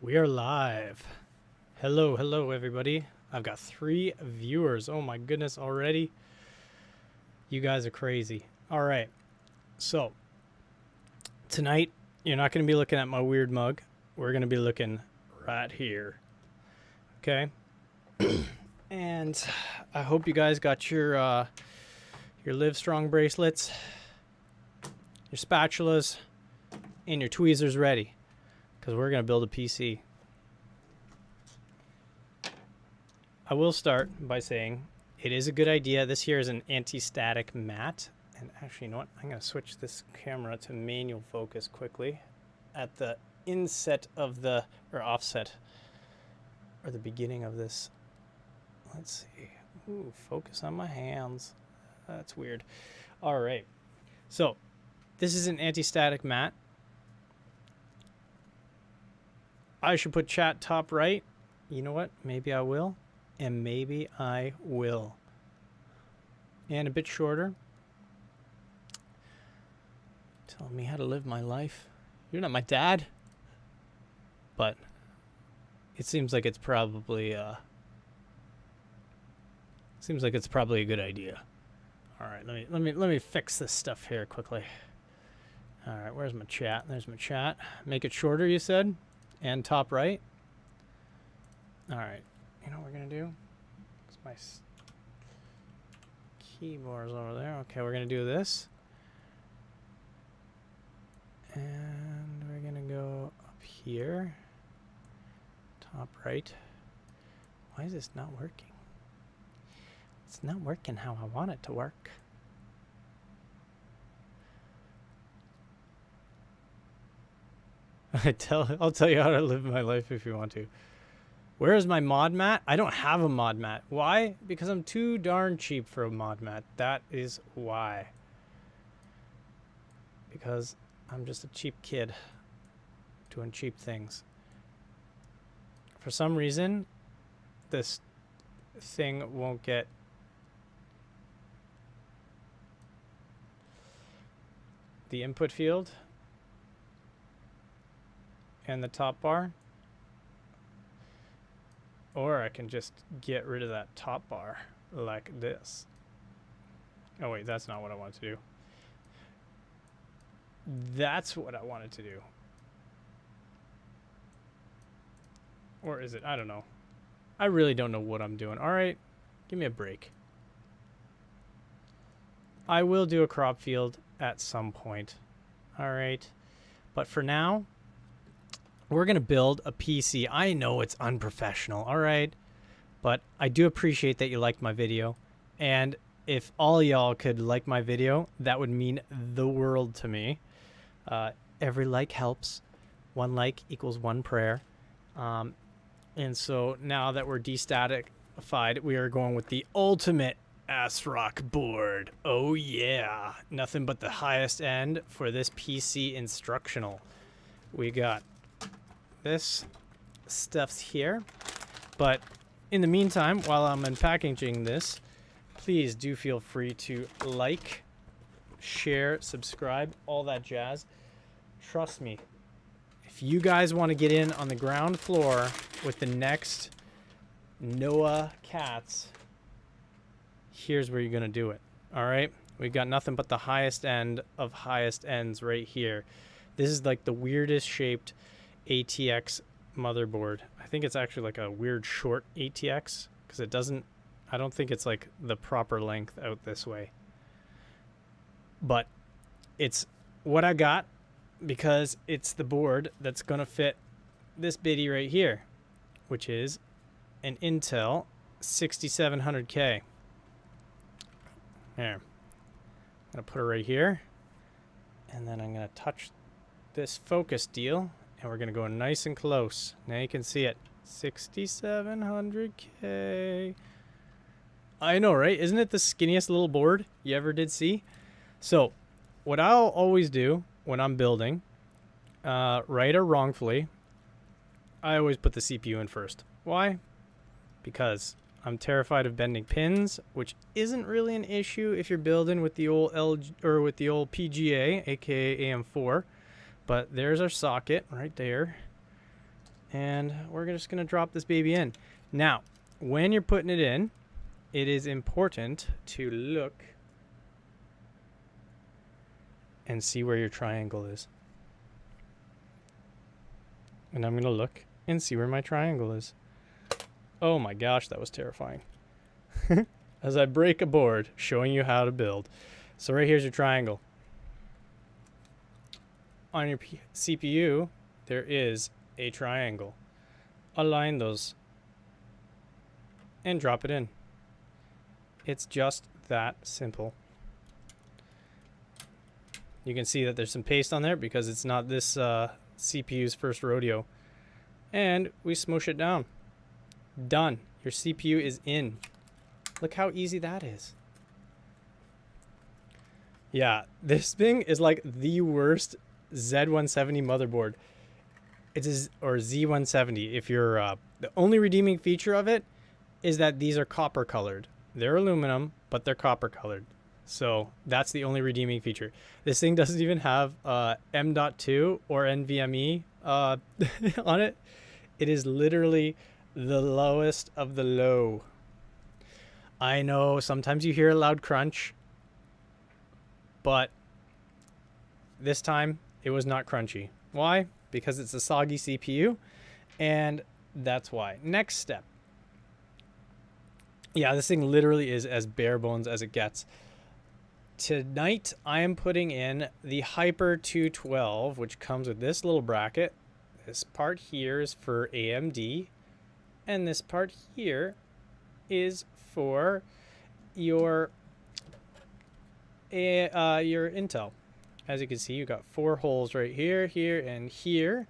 We are live. Hello, hello, everybody. I've got 3 viewers. Oh my goodness, already. You guys are crazy. All right. So, tonight, you're not going to be looking at my weird mug. We're going to be looking right here. Okay? And I hope you guys got your Livestrong bracelets, your spatulas, and your tweezers ready, because we're going to build a PC. I will start by saying it is a good idea. This here is an anti-static mat. And actually, you know what? I'm going to switch this camera to manual focus quickly at the inset of the, or offset, or the beginning of this. Let's see. Ooh, focus on my hands. That's weird. All right. So, this is an anti-static mat. I should put chat top right. You know what? Maybe I will. And maybe I will. And a bit shorter. Telling me how to live my life. You're not my dad. But it seems like it's probably a good idea. All right, let me fix this stuff here quickly. All right, where's my chat? There's my chat. Make it shorter, you said? And top right. All right. You know what we're going to do? My keyboard's over there. Okay, we're going to do this. And we're going to go up here. Top right. Why is this not working? It's not working how I want it to work. I'll tell you how to live my life if you want to. Where is my mod mat? I don't have a mod mat. Why? Because I'm too darn cheap for a mod mat. That is why. Because I'm just a cheap kid doing cheap things. For some reason, this thing won't get the input field and the top bar. Or I can just get rid of that top bar like this. Oh wait, that's not what I want to do. That's what I wanted to do. Or is it? I don't know. I really don't know what I'm doing. All right, give me a break. I will do a crop field at some point. All right, but for now, we're going to build a PC. I know it's unprofessional, all right? But I do appreciate that you liked my video. And if all y'all could like my video, that would mean the world to me. Every like helps. 1 like equals 1 prayer. And so now that we're destatified, we are going with the ultimate ASRock board. Oh yeah. Nothing but the highest end for this PC instructional. We got this stuff's here, but in the meantime, while I'm unpackaging this, please do feel free to like, share, subscribe, all that jazz. Trust me, if you guys want to get in on the ground floor with the next Noah Katz, here's where you're gonna do it. All right, we've got nothing but the highest end of highest ends right here. This is like the weirdest shaped ATX motherboard. I think it's actually like a weird short ATX because it doesn't, I don't think it's like the proper length out this way. But it's what I got because it's the board that's going to fit this biddy right here, which is an Intel 6700K. There. I'm going to put it right here. And then I'm going to touch this focus deal. And we're going to go nice and close. Now you can see it. 6700K. I know, right? Isn't it the skinniest little board you ever did see? So, what I'll always do when I'm building, right or wrongfully, I always put the CPU in first. Why? Because I'm terrified of bending pins, which isn't really an issue if you're building with the old PGA, aka AM4. But there's our socket right there. And we're just going to drop this baby in. Now, when you're putting it in, it is important to look and see where your triangle is. And I'm going to look and see where my triangle is. Oh my gosh, that was terrifying. As I break a board showing you how to build. So right here's your triangle. On your CPU, there is a triangle. Align those and drop it in. It's just that simple. You can see that there's some paste on there because it's not this CPU's first rodeo. And we smoosh it down. Done. Your CPU is in. Look how easy that is. Yeah, this thing is like the worst Z170 motherboard. It's or Z170. If you're the only redeeming feature of it is that these are copper colored. They're aluminum, but they're copper colored. So that's the only redeeming feature. This thing doesn't even have M.2 or NVMe on it. It is literally the lowest of the low. I know sometimes you hear a loud crunch, but this time it was not crunchy. Why? Because it's a soggy CPU, and that's why. Next step. Yeah, this thing literally is as bare bones as it gets. Tonight, I am putting in the Hyper 212, which comes with this little bracket. This part here is for AMD, and this part here is for your Intel. As you can see, you got 4 holes right here, here, and here,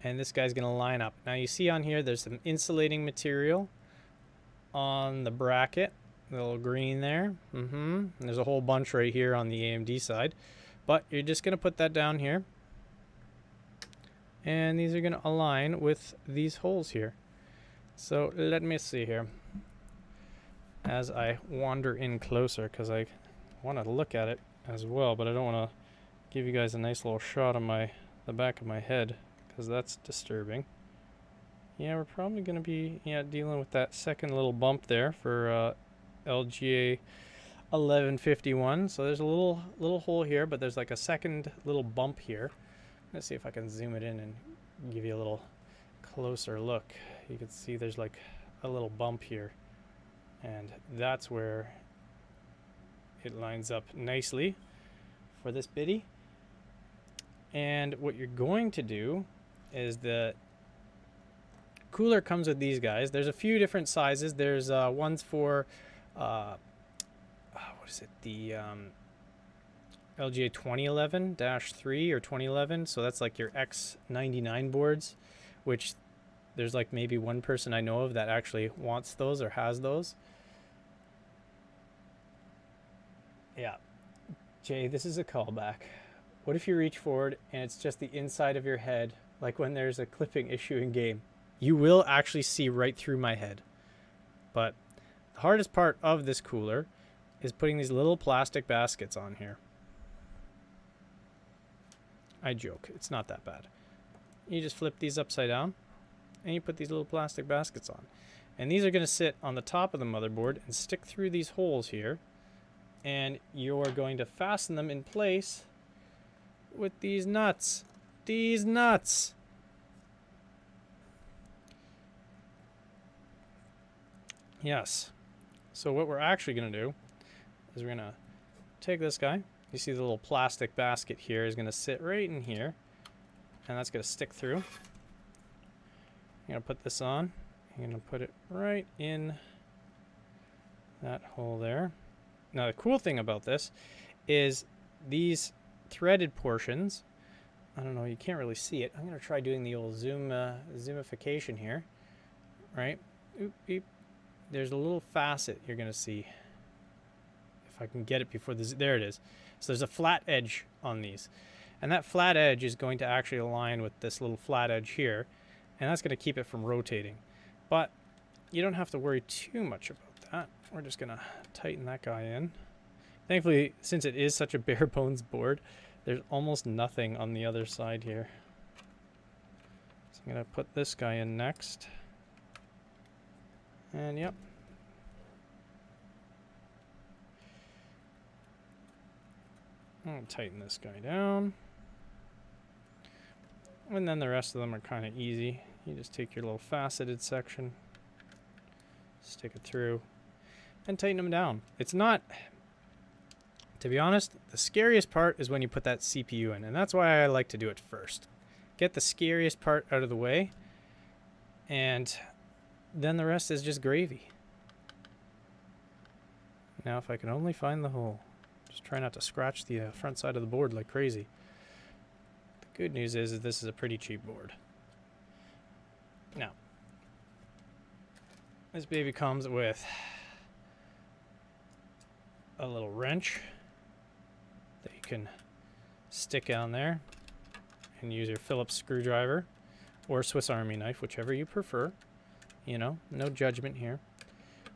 and this guy's gonna line up. Now you see on here, there's some insulating material on the bracket, the little green there. And there's a whole bunch right here on the AMD side, but you're just gonna put that down here, and these are gonna align with these holes here. So let me see here as I wander in closer, because I want to look at it as well, but I don't want to give you guys a nice little shot of the back of my head, because that's disturbing. Yeah, we're probably going to be dealing with that second little bump there for LGA 1151. So there's a little hole here, but there's like a second little bump here. Let's see if I can zoom it in and give you a little closer look. You can see there's like a little bump here, and that's where it lines up nicely for this biddy. And what you're going to do is the cooler comes with these guys. There's a few different sizes. There's ones for what is it, the LGA 2011-3 or 2011, so that's like your X99 boards, which there's like maybe one person I know of that actually wants those or has those. Yeah. Jay, this is a callback. What if you reach forward and it's just the inside of your head, like when there's a clipping issue in game? You will actually see right through my head. But the hardest part of this cooler is putting these little plastic baskets on here. I joke, it's not that bad. You just flip these upside down and you put these little plastic baskets on. And these are going to sit on the top of the motherboard and stick through these holes here. And you're going to fasten them in place with these nuts. These nuts. Yes. So what we're actually going to do is we're going to take this guy. You see the little plastic basket here is going to sit right in here. And that's going to stick through. I'm going to put this on. I'm going to put it right in that hole there. Now the cool thing about this is these threaded portions, I don't know, you can't really see it. I'm going to try doing the old zoomification here. Right? Oop, beep. There's a little facet you're going to see. If I can get it before this, there it is. So there's a flat edge on these. And that flat edge is going to actually align with this little flat edge here. And that's going to keep it from rotating. But you don't have to worry too much about that. We're just going to tighten that guy in. Thankfully, since it is such a bare bones board, there's almost nothing on the other side here. So I'm going to put this guy in next. And yep. I'm going to tighten this guy down. And then the rest of them are kind of easy. You just take your little faceted section, stick it through, and tighten them down. It's not, to be honest, the scariest part is when you put that CPU in, and that's why I like to do it first. Get the scariest part out of the way, and then the rest is just gravy. Now if I can only find the hole. Just try not to scratch the front side of the board like crazy. The good news is this is a pretty cheap board. Now, this baby comes with a little wrench that you can stick on there and use your Phillips screwdriver or Swiss Army knife, whichever you prefer. You know, no judgment here.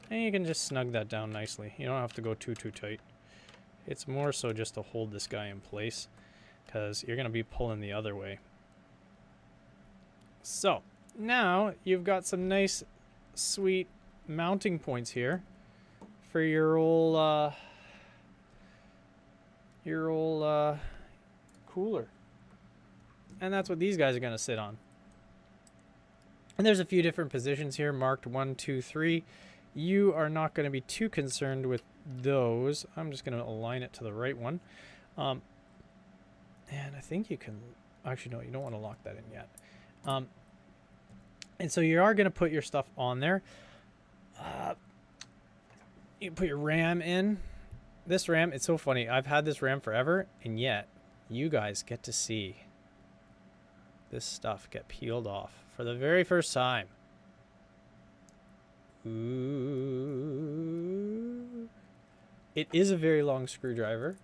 And you can just snug that down nicely. You don't have to go too tight. It's more so just to hold this guy in place because you're going to be pulling the other way. So, now you've got some nice, sweet mounting points here for your old cooler. And that's what these guys are going to sit on. And there's a few different positions here marked 1, 2, 3. You are not going to be too concerned with those. I'm just going to align it to the right one. And I think you can, actually no, you don't want to lock that in yet. And so you are going to put your stuff on there. You put your RAM in. This RAM, it's so funny. I've had this RAM forever, and yet you guys get to see this stuff get peeled off for the very first time. Ooh. It is a very long screwdriver.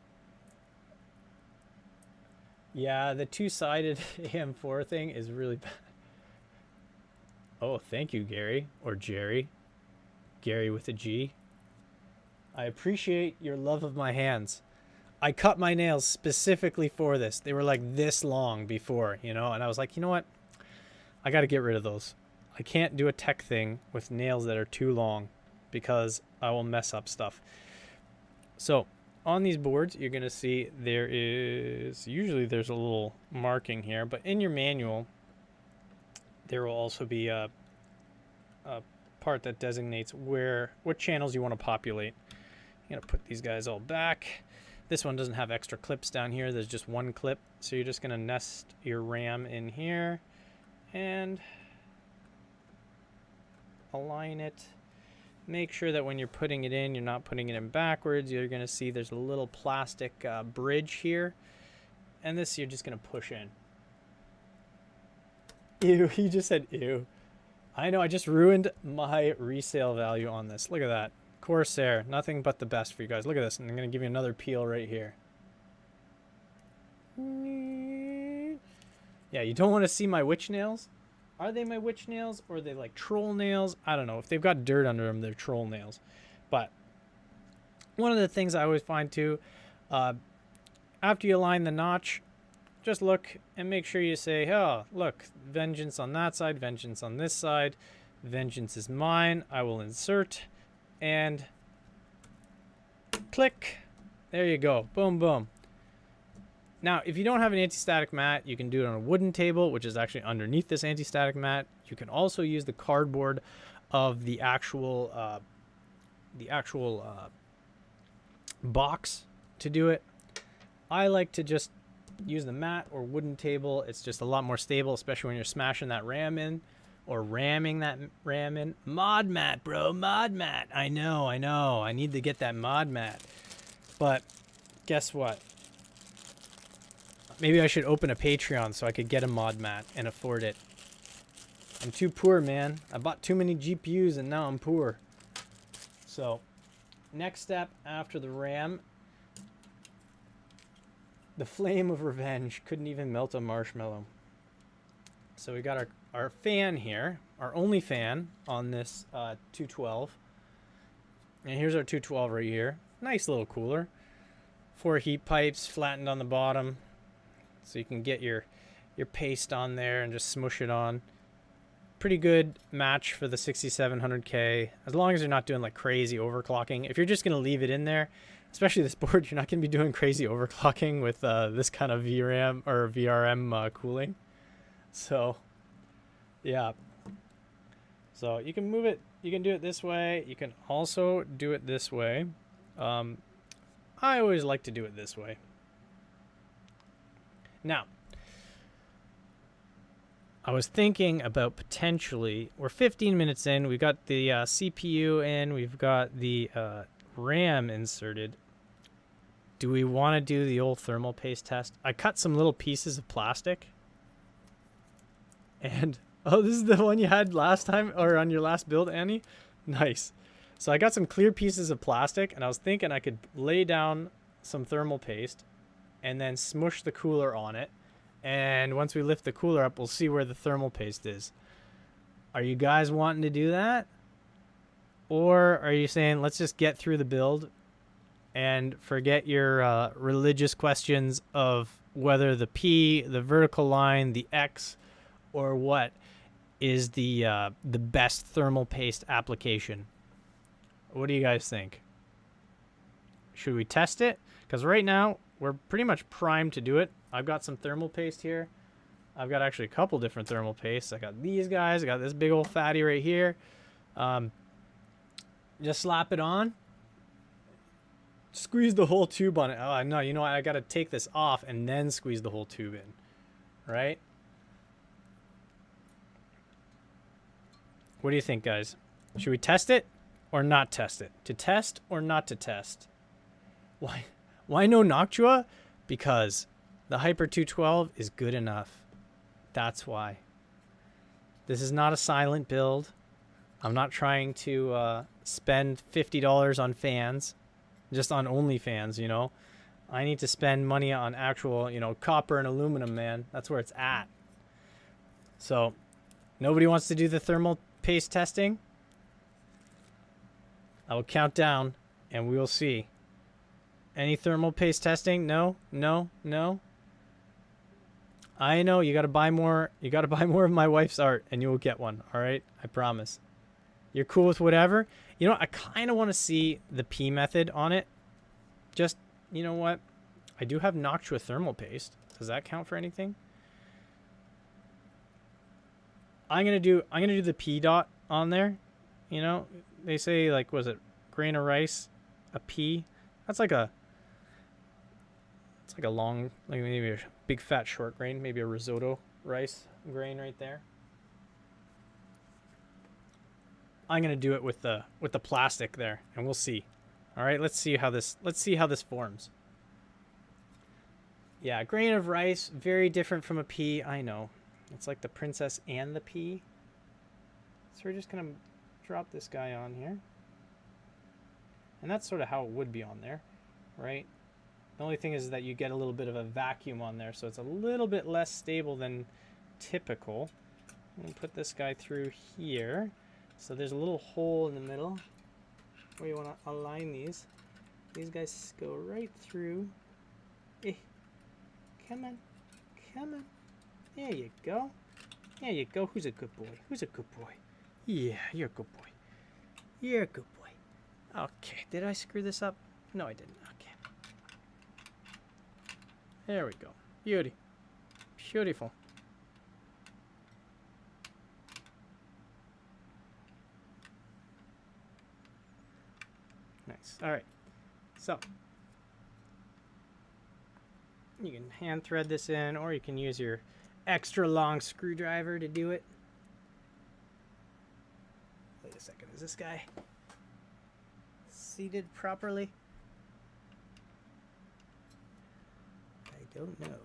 Yeah, the two-sided AM4 thing is really bad. Oh, thank you, Gary. Or Jerry. Gary with a G. I appreciate your love of my hands. I cut my nails specifically for this. They were like this long before, you know, and I was like, you know what? I got to get rid of those. I can't do a tech thing with nails that are too long because I will mess up stuff. So on these boards, you're going to see there's a little marking here, but in your manual, there will also be a part that designates what channels you want to populate. You're going to put these guys all back. This one doesn't have extra clips down here. There's just one clip. So you're just going to nest your RAM in here and align it. Make sure that when you're putting it in, you're not putting it in backwards. You're going to see there's a little plastic bridge here. And this you're just going to push in. Ew, he just said ew. I know, I just ruined my resale value on this. Look at that. Corsair, nothing but the best for you guys. Look at this, and I'm going to give you another peel right here. Yeah, you don't want to see my witch nails. Are they my witch nails or are they like troll nails? I don't know. If they've got dirt under them, they're troll nails. But one of the things I always find too, after you align the notch, just look and make sure you say, oh, look, vengeance on that side, vengeance on this side. Vengeance is mine. I will insert and click. There you go. Boom, boom. Now, if you don't have an anti-static mat, you can do it on a wooden table, which is actually underneath this anti-static mat. You can also use the cardboard of the actual box to do it. I like to just use the mat or wooden table. It's just a lot more stable, especially when you're smashing that RAM in or ramming that RAM in. Mod mat, bro, mod mat. I know. I need to get that mod mat. But guess what? Maybe I should open a Patreon so I could get a mod mat and afford it. I'm too poor, man. I bought too many GPUs and now I'm poor. So, next step after the RAM. The flame of revenge couldn't even melt a marshmallow. So we got our fan here, our only fan on this 212. And here's our 212 right here. Nice little cooler. 4 heat pipes flattened on the bottom. So you can get your paste on there and just smush it on. pretty good match for the 6700K, as long as you're not doing like crazy overclocking. If you're just gonna leave it in there, especially this board, you're not gonna be doing crazy overclocking with this kind of VRAM or VRM cooling. So yeah, so you can move it, you can do it this way, you can also do it this way. I always like to do it this way. Now, I was thinking about potentially, we're 15 minutes in, we've got the CPU in, we've got the RAM inserted. Do we want to do the old thermal paste test? I cut some little pieces of plastic. And, oh, this is the one you had last time, or on your last build, Annie? Nice. So I got some clear pieces of plastic, and I was thinking I could lay down some thermal paste and then smush the cooler on it. And once we lift the cooler up, we'll see where the thermal paste is. Are you guys wanting to do that? Or are you saying, let's just get through the build and forget your religious questions of whether the P, the vertical line, the X, or what is the best thermal paste application? What do you guys think? Should we test it? Because right now, we're pretty much primed to do it. I've got some thermal paste here. I've got actually a couple different thermal pastes. I got these guys. I got this big old fatty right here. Just slap it on. Squeeze the whole tube on it. Oh, no, you know what? I got to take this off and then squeeze the whole tube in. Right? What do you think, guys? Should we test it or not test it? To test or not to test? Why? Why no Noctua? Because the Hyper 212 is good enough. That's why. This is not a silent build. I'm not trying to spend $50 on fans, just on OnlyFans, you know. I need to spend money on actual, you know, copper and aluminum, man. That's where it's at. So, nobody wants to do the thermal paste testing? I will count down, and we will see. Any thermal paste testing? No, no, no. I know you got to buy more. You got to buy more of my wife's art, and you will get one. All right, I promise. You're cool with whatever. You know, I kind of want to see the P method on it. Just, you know what? I do have Noctua thermal paste. Does that count for anything? I'm gonna do the P dot on there. You know, they say like, was it grain of rice, a P? That's like a. It's like a long, like maybe a big fat short grain, maybe a risotto rice grain right there. I'm gonna do it with the plastic there, and we'll see. All right, let's see how this forms. Yeah, a grain of rice, very different from a pea. I know, it's like the princess and the pea. So we're just gonna drop this guy on here, and that's sort of how it would be on there, right? The only thing is that you get a little bit of a vacuum on there, so it's a little bit less stable than typical. I'm going to put this guy through here. So there's a little hole in the middle where you want to align these. These guys go right through. Come on. Come on. There you go. There you go. Who's a good boy? Who's a good boy? Yeah, you're a good boy. You're a good boy. Okay, did I screw this up? No, I didn't. Okay. There we go. Beauty. Beautiful. Nice. All right. So, you can hand thread this in, or you can use your extra long screwdriver to do it. Wait a second. Is this guy seated properly? I don't know.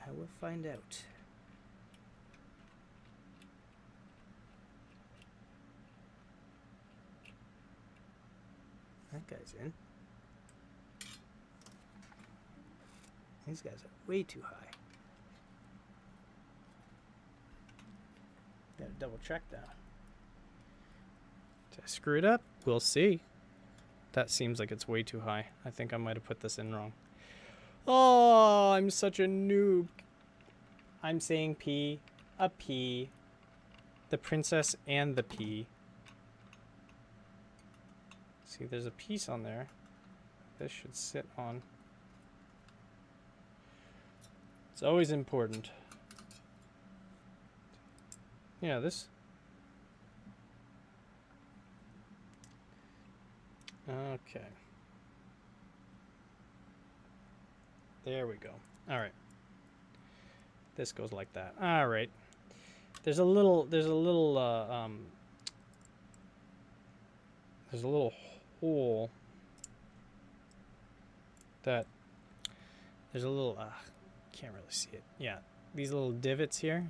I will find out. That guy's in. These guys are way too high. Gotta double check that. Did I screw it up? We'll see. That seems like it's way too high. I think I might have put this in wrong. Oh, I'm such a noob. I'm saying P, a P. the princess and the P. See, there's a piece on there. This should sit on. It's always important. Yeah, this. Okay. There we go. All right. This goes like that. All right. There's a little hole that there's a little can't really see it. Yeah, these little divots here,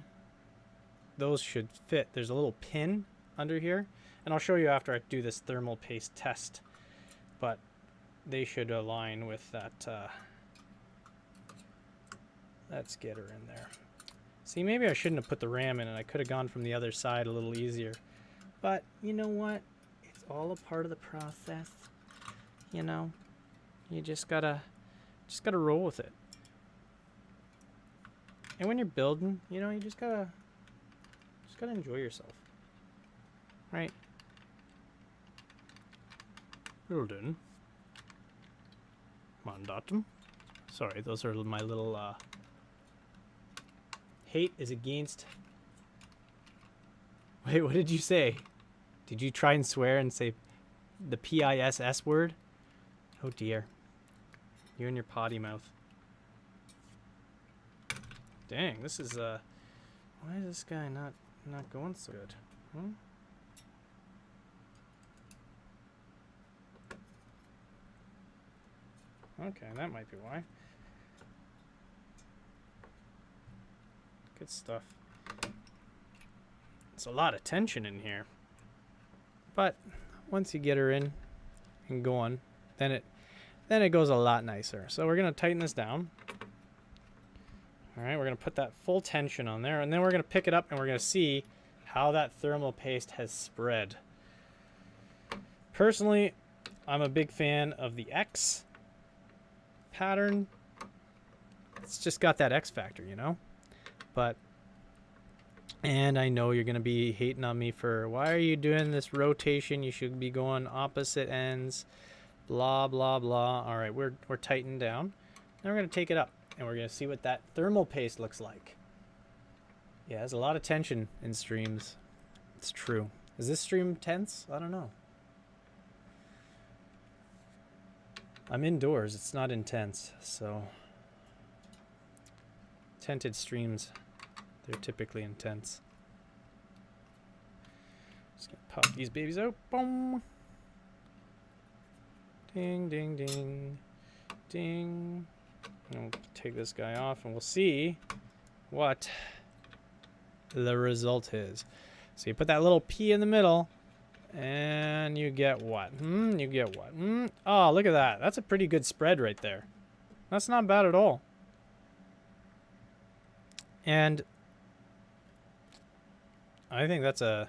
those should fit. There's a little pin under here, and I'll show you after I do this thermal paste test, but they should align with that that skitter in there. See, maybe I shouldn't have put the ram in, and I could have gone from the other side a little easier, but you know what, it's all a part of the process. You know, you just gotta roll with it. And when you're building, you know, you just gotta enjoy yourself, right? Building. Mandatum. Sorry, those are my little hate is against. Wait, what did you say? Did you try and swear and say the PISS word? Oh dear. You and your potty mouth. Dang, this is why is this guy not going so good? Hmm? Okay, that might be why. Good stuff. It's a lot of tension in here. But once you get her in and going, then it goes a lot nicer. So we're going to tighten this down. All right, we're going to put that full tension on there, and then we're going to pick it up and we're going to see how that thermal paste has spread. Personally, I'm a big fan of the X pattern. It's just got that X factor, you know? But, and I know you're going to be hating on me for, why are you doing this rotation? You should be going opposite ends, blah, blah, blah. All right, we're tightened down. Now we're going to take it up, and we're going to see what that thermal paste looks like. Yeah, there's a lot of tension in streams. It's true. Is this stream tense? I don't know. I'm indoors. It's not intense, so tented streams, they're typically intense. Just gonna pop these babies out. Boom. Ding, ding, ding, ding. And we'll take this guy off, and we'll see what the result is. So you put that little P in the middle, and you get what? You get what? Oh, look at that. That's a pretty good spread right there. That's not bad at all. And I think that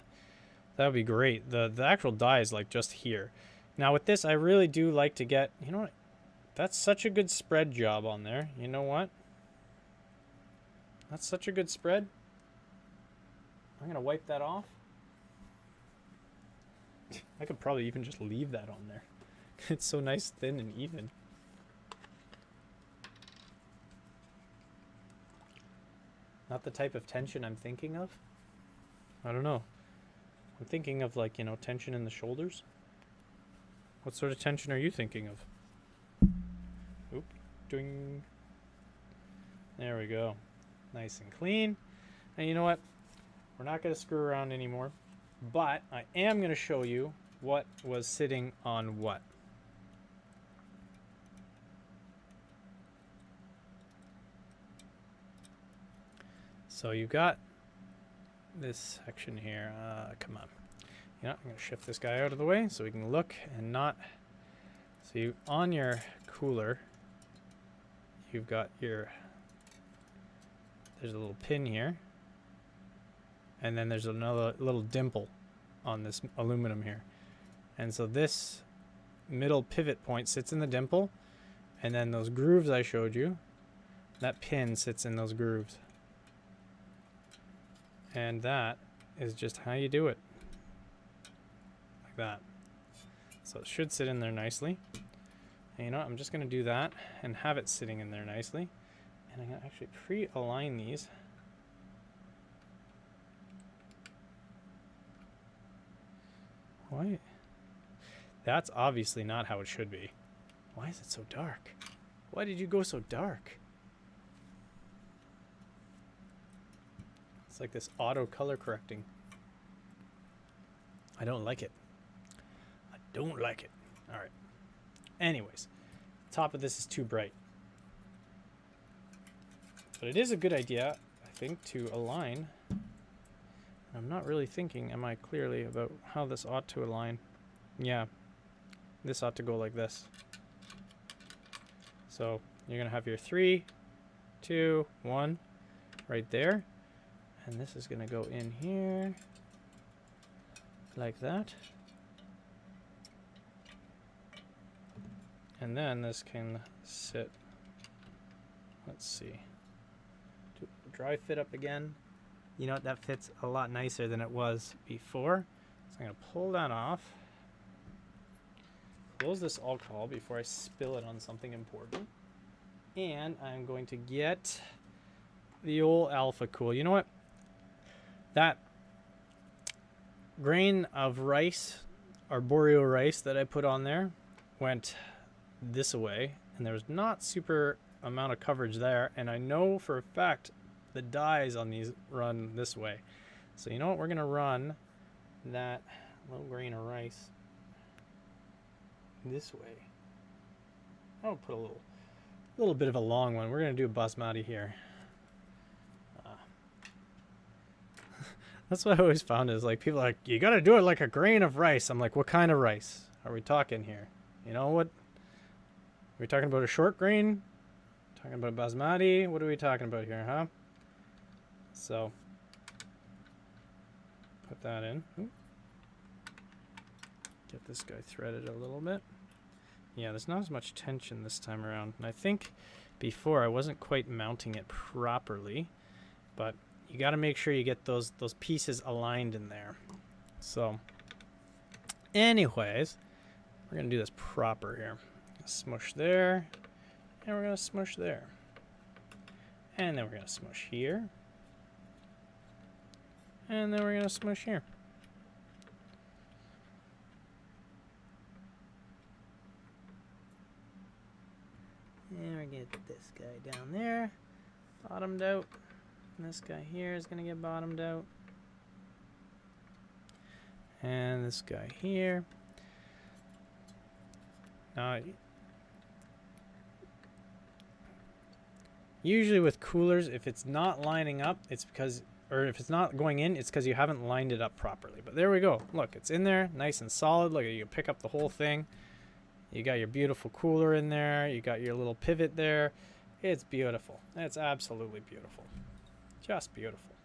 would be great. The actual die is like just here. Now with this, I really do like to get, you know what? That's such a good spread job on there. You know what? That's such a good spread. I'm going to wipe that off. I could probably even just leave that on there. It's so nice, thin, and even. Not the type of tension I'm thinking of. I don't know. I'm thinking of, like, you know, tension in the shoulders. What sort of tension are you thinking of? Oop. Ding. There we go. Nice and clean. And you know what? We're not going to screw around anymore. But I am going to show you what was sitting on what. So you got this section here. Come on. You know, I'm going to shift this guy out of the way so we can look and not. So you, on your cooler, you've got your, there's a little pin here. And then there's another little dimple on this aluminum here. And so this middle pivot point sits in the dimple. And then those grooves I showed you, that pin sits in those grooves. And that is just how you do it. Like that. So it should sit in there nicely. And you know what? I'm just going to do that and have it sitting in there nicely. And I'm going to actually pre-align these. Why? That's obviously not how it should be. Why is it so dark? Why did you go so dark? It's like this auto color correcting. I don't like it. I don't like it. All right. Anyways, top of this is too bright. But it is a good idea, I think, to align. I'm not really thinking, am I clearly, about how this ought to align. Yeah, this ought to go like this. So you're going to have your 3, 2, 1 right there. And this is going to go in here like that. And then this can sit, let's see, do a dry fit up again. You know what, that fits a lot nicer than it was before. So I'm going to pull that off. Close this alcohol before I spill it on something important. And I'm going to get the old Alpha Cool. You know what? That grain of rice, arboreal rice that I put on there went this way. And there was not super amount of coverage there. And I know for a fact the dyes on these run this way. So you know what? We're going to run that little grain of rice this way. I'll put a little bit of a long one. We're going to do a basmati here. That's what I always found is like people are like, you got to do it like a grain of rice. I'm like, what kind of rice are we talking here? You know what? Are we talking about a short grain? Talking about basmati? What are we talking about here, huh? So put that in. Ooh. Get this guy threaded a little bit. Yeah, there's not as much tension this time around. And I think before I wasn't quite mounting it properly, but you got to make sure you get those pieces aligned in there. So anyways, we're going to do this proper here. Smush there, and we're going to smush there. And then we're going to smush here. And then we're going to smush here. And we're going to get this guy down there, bottomed out. And this guy here is going to get bottomed out. And this guy here. Now, usually with coolers, if it's not lining up, it's because, or if it's not going in, it's because you haven't lined it up properly. But there we go. Look, it's in there, nice and solid. Look, you can pick up the whole thing. You got your beautiful cooler in there. You got your little pivot there. It's beautiful. It's absolutely beautiful. Just beautiful.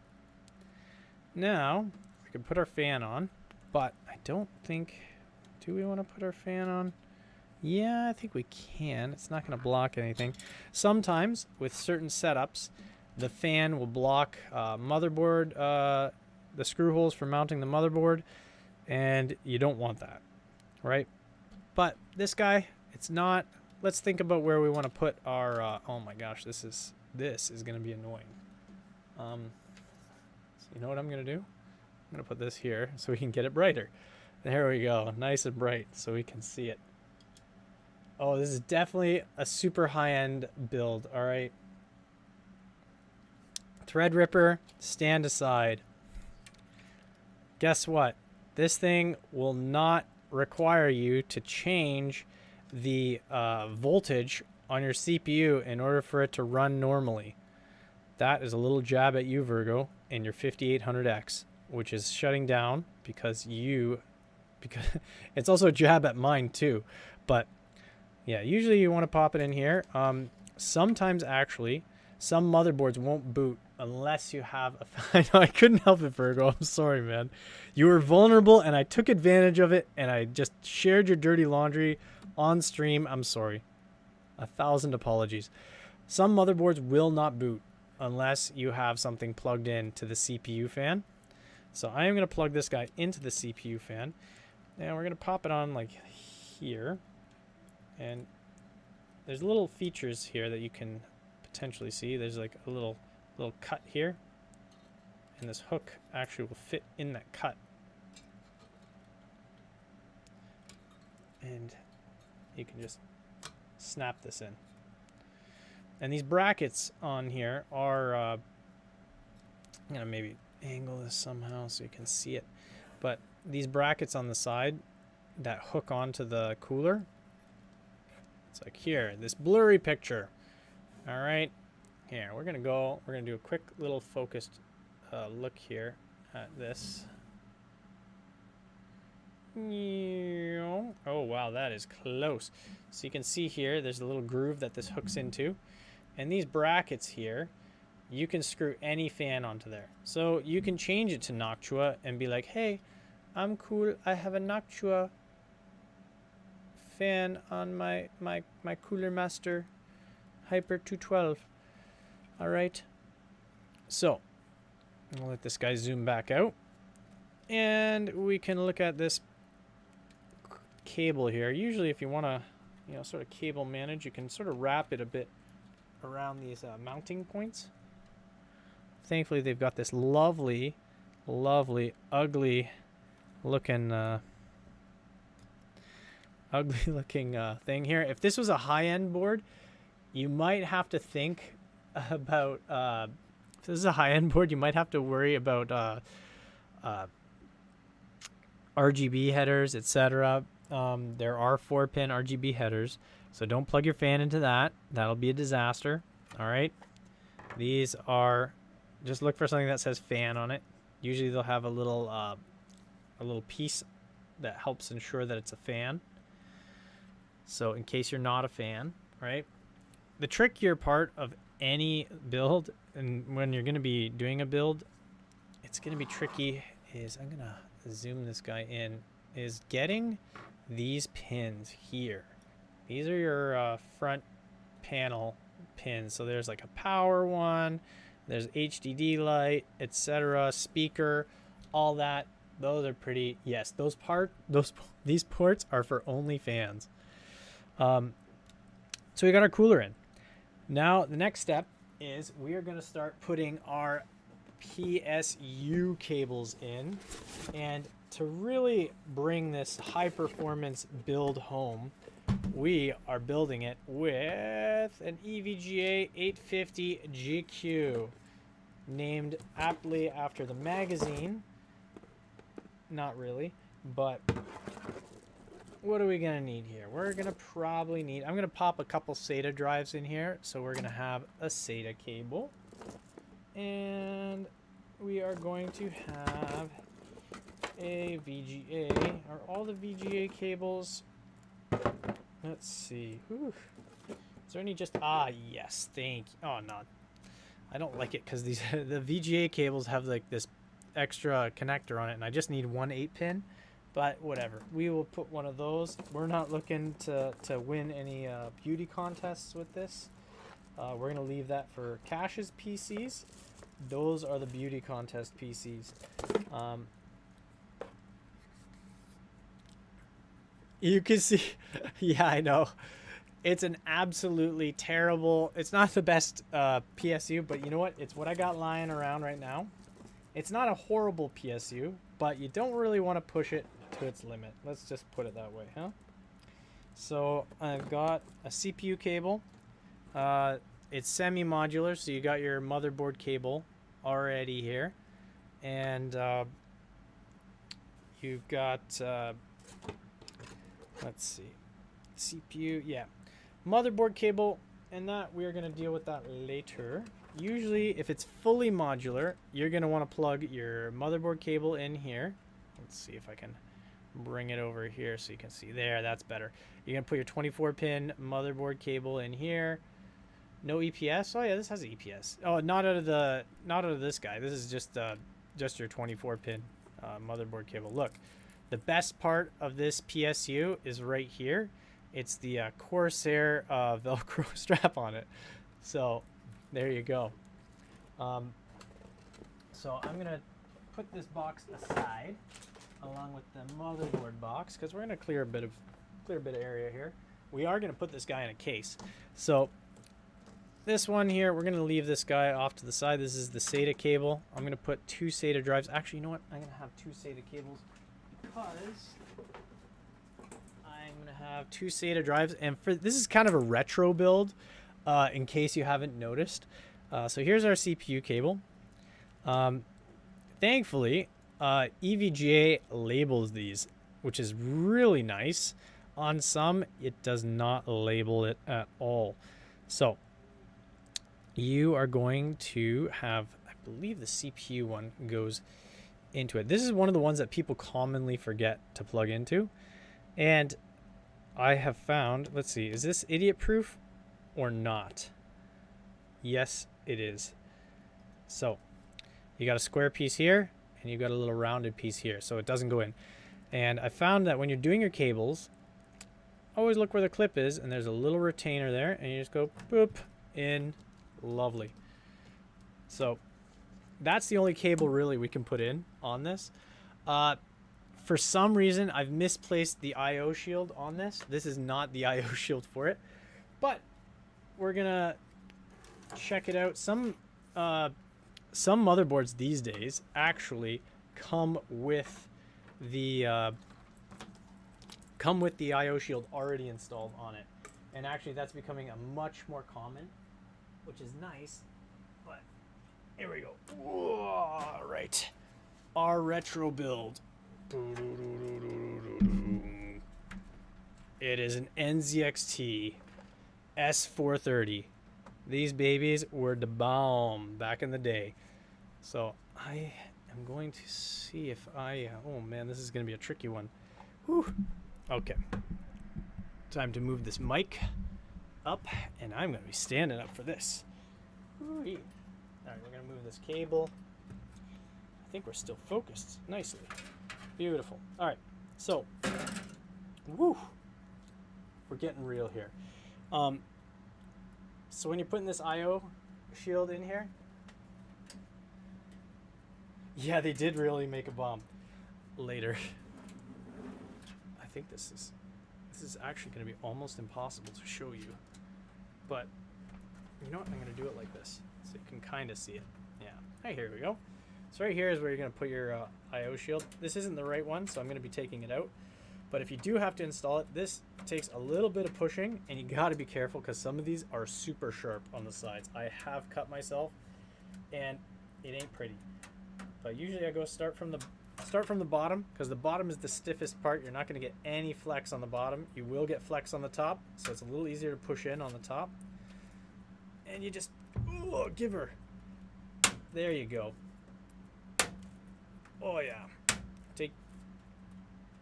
Now, we can put our fan on, but I don't think, do we want to put our fan on? Yeah, I think we can. It's not going to block anything. Sometimes, with certain setups, the fan will block motherboard, the screw holes for mounting the motherboard, and you don't want that, right? But this guy, it's not. Let's think about where we want to put our, oh my gosh, this is going to be annoying. So you know what I'm going to do? I'm going to put this here so we can get it brighter. There we go. Nice and bright so we can see it. Oh, this is definitely a super high-end build, all right? Threadripper, stand aside. Guess what? This thing will not require you to change the voltage on your CPU in order for it to run normally. That is a little jab at you, Virgo, in your 5800X, which is shutting down because it's also a jab at mine too. But yeah, usually you want to pop it in here. Sometimes actually, some motherboards won't boot unless you have a... I know, I couldn't help it, Virgo. I'm sorry, man. You were vulnerable, and I took advantage of it, and I just shared your dirty laundry on stream. I'm sorry. 1,000 apologies. Some motherboards will not boot unless you have something plugged in to the CPU fan. So I am going to plug this guy into the CPU fan, and we're going to pop it on like here. And there's little features here that you can potentially see. There's like a little cut here, and this hook actually will fit in that cut. And you can just snap this in. And these brackets on here are, I'm going to maybe angle this somehow so you can see it. But these brackets on the side that hook onto the cooler, it's like here, this blurry picture. All right, here, we're going to do a quick little focused look here at this. Oh, wow, that is close. So you can see here, there's a little groove that this hooks into. And these brackets here, you can screw any fan onto there. So you can change it to Noctua and be like, hey, I'm cool. I have a Noctua fan on my Cooler Master Hyper 212. All right. So I'll let this guy zoom back out. And we can look at this cable here. Usually if you want to, sort of cable manage, you can sort of wrap it a bit around these mounting points. Thankfully they've got this lovely ugly looking thing here. If this was a high-end board, you might have to think about if this is a high-end board, you might have to worry about RGB headers, etc. There are 4-pin RGB headers, so don't plug your fan into that. That'll be a disaster. All right. These are, just look for something that says fan on it. Usually they'll have a little piece that helps ensure that it's a fan. So in case you're not a fan, right? The trickier part of any build, and when you're going to be doing a build, it's going to be tricky, is I'm going to zoom this guy in, is getting these pins here. These are your front panel pins. So there's like a power one, there's HDD light, etc., speaker, all that. Those are pretty, yes, these ports are for only fans. So we got our cooler in. Now the next step is we are going to start putting our PSU cables in, and to really bring this high performance build home, we are building it with an EVGA 850 GQ, named aptly after the magazine. Not really, but what are we gonna need here? We're gonna probably need, I'm gonna pop a couple SATA drives in here, so we're gonna have a SATA cable, and we are going to have a VGA. Are all the VGA cables, let's see, whew. Is there any just, yes, thank you. Oh, no, I don't like it because these the VGA cables have like this extra connector on it, and I just need one 8-pin, but whatever, we will put one of those. We're not looking to win any beauty contests with this. We're gonna leave that for Cash's PCs. Those are the beauty contest PCs. You can see, yeah, I know. It's an absolutely terrible, it's not the best PSU, but you know what? It's what I got lying around right now. It's not a horrible PSU, but you don't really want to push it to its limit. Let's just put it that way, huh? So I've got a CPU cable. It's semi-modular, so you got your motherboard cable already here. And you've got, let's see, CPU, yeah. Motherboard cable, and that we're going to deal with that later. Usually, if it's fully modular, you're going to want to plug your motherboard cable in here. Let's see if I can bring it over here so you can see. There, that's better. You're going to put your 24-pin motherboard cable in here. No EPS? Oh yeah, this has an EPS. Oh, not out of this guy. This is just your 24-pin motherboard cable. Look, the best part of this PSU is right here. It's the Corsair Velcro strap on it. So there you go. So I'm gonna put this box aside along with the motherboard box because we're going to clear a bit of area here. We are going to put this guy in a case. So this one here, we're going to leave this guy off to the side. This is the SATA cable. I'm going to put 2 SATA drives. Actually, you know what? I'm going to have 2 SATA cables because I'm going to have 2 SATA drives. And for this is kind of a retro build in case you haven't noticed. So here's our CPU cable. Thankfully, EVGA labels these, which is really nice. On some, it does not label it at all. So you are going to have, I believe the CPU one goes into it. This is one of the ones that people commonly forget to plug into. And I have found, let's see, is this idiot proof or not? Yes, it is. So you got a square piece here and you got a little rounded piece here, so it doesn't go in. And I found that when you're doing your cables, always look where the clip is, and there's a little retainer there, and you just go boop in. Lovely. So that's the only cable really we can put in on this. For some reason, I've misplaced the I/O shield on this. This is not the I/O shield for it, but we're gonna check it out. Some motherboards these days actually come with the I/O shield already installed on it, and actually that's becoming a much more common, which is nice. But here we go. All right, our retro build. It is an NZXT S430. These babies were the bomb back in the day. So I am going to see if I, oh man, this is going to be a tricky one. Whew. Okay. Time to move this mic up, and I'm going to be standing up for this. Woo-wee. All right, we're going to move this cable. I think we're still focused nicely. Beautiful. All right, so, woo, we're getting real here. So when you're putting this I/O shield in here, yeah, they did really make a bomb later. I think this is actually going to be almost impossible to show you, but you know what? I'm going to do it like this so you can kind of see it. Yeah. Hey, here we go. So right here is where you're going to put your I/O shield. This isn't the right one, so I'm going to be taking it out. But if you do have to install it, this takes a little bit of pushing, and you got to be careful because some of these are super sharp on the sides. I have cut myself, and it ain't pretty. But usually I go start from the bottom because the bottom is the stiffest part. You're not going to get any flex on the bottom. You will get flex on the top, so it's a little easier to push in on the top. And you just give her. There you go. Oh yeah.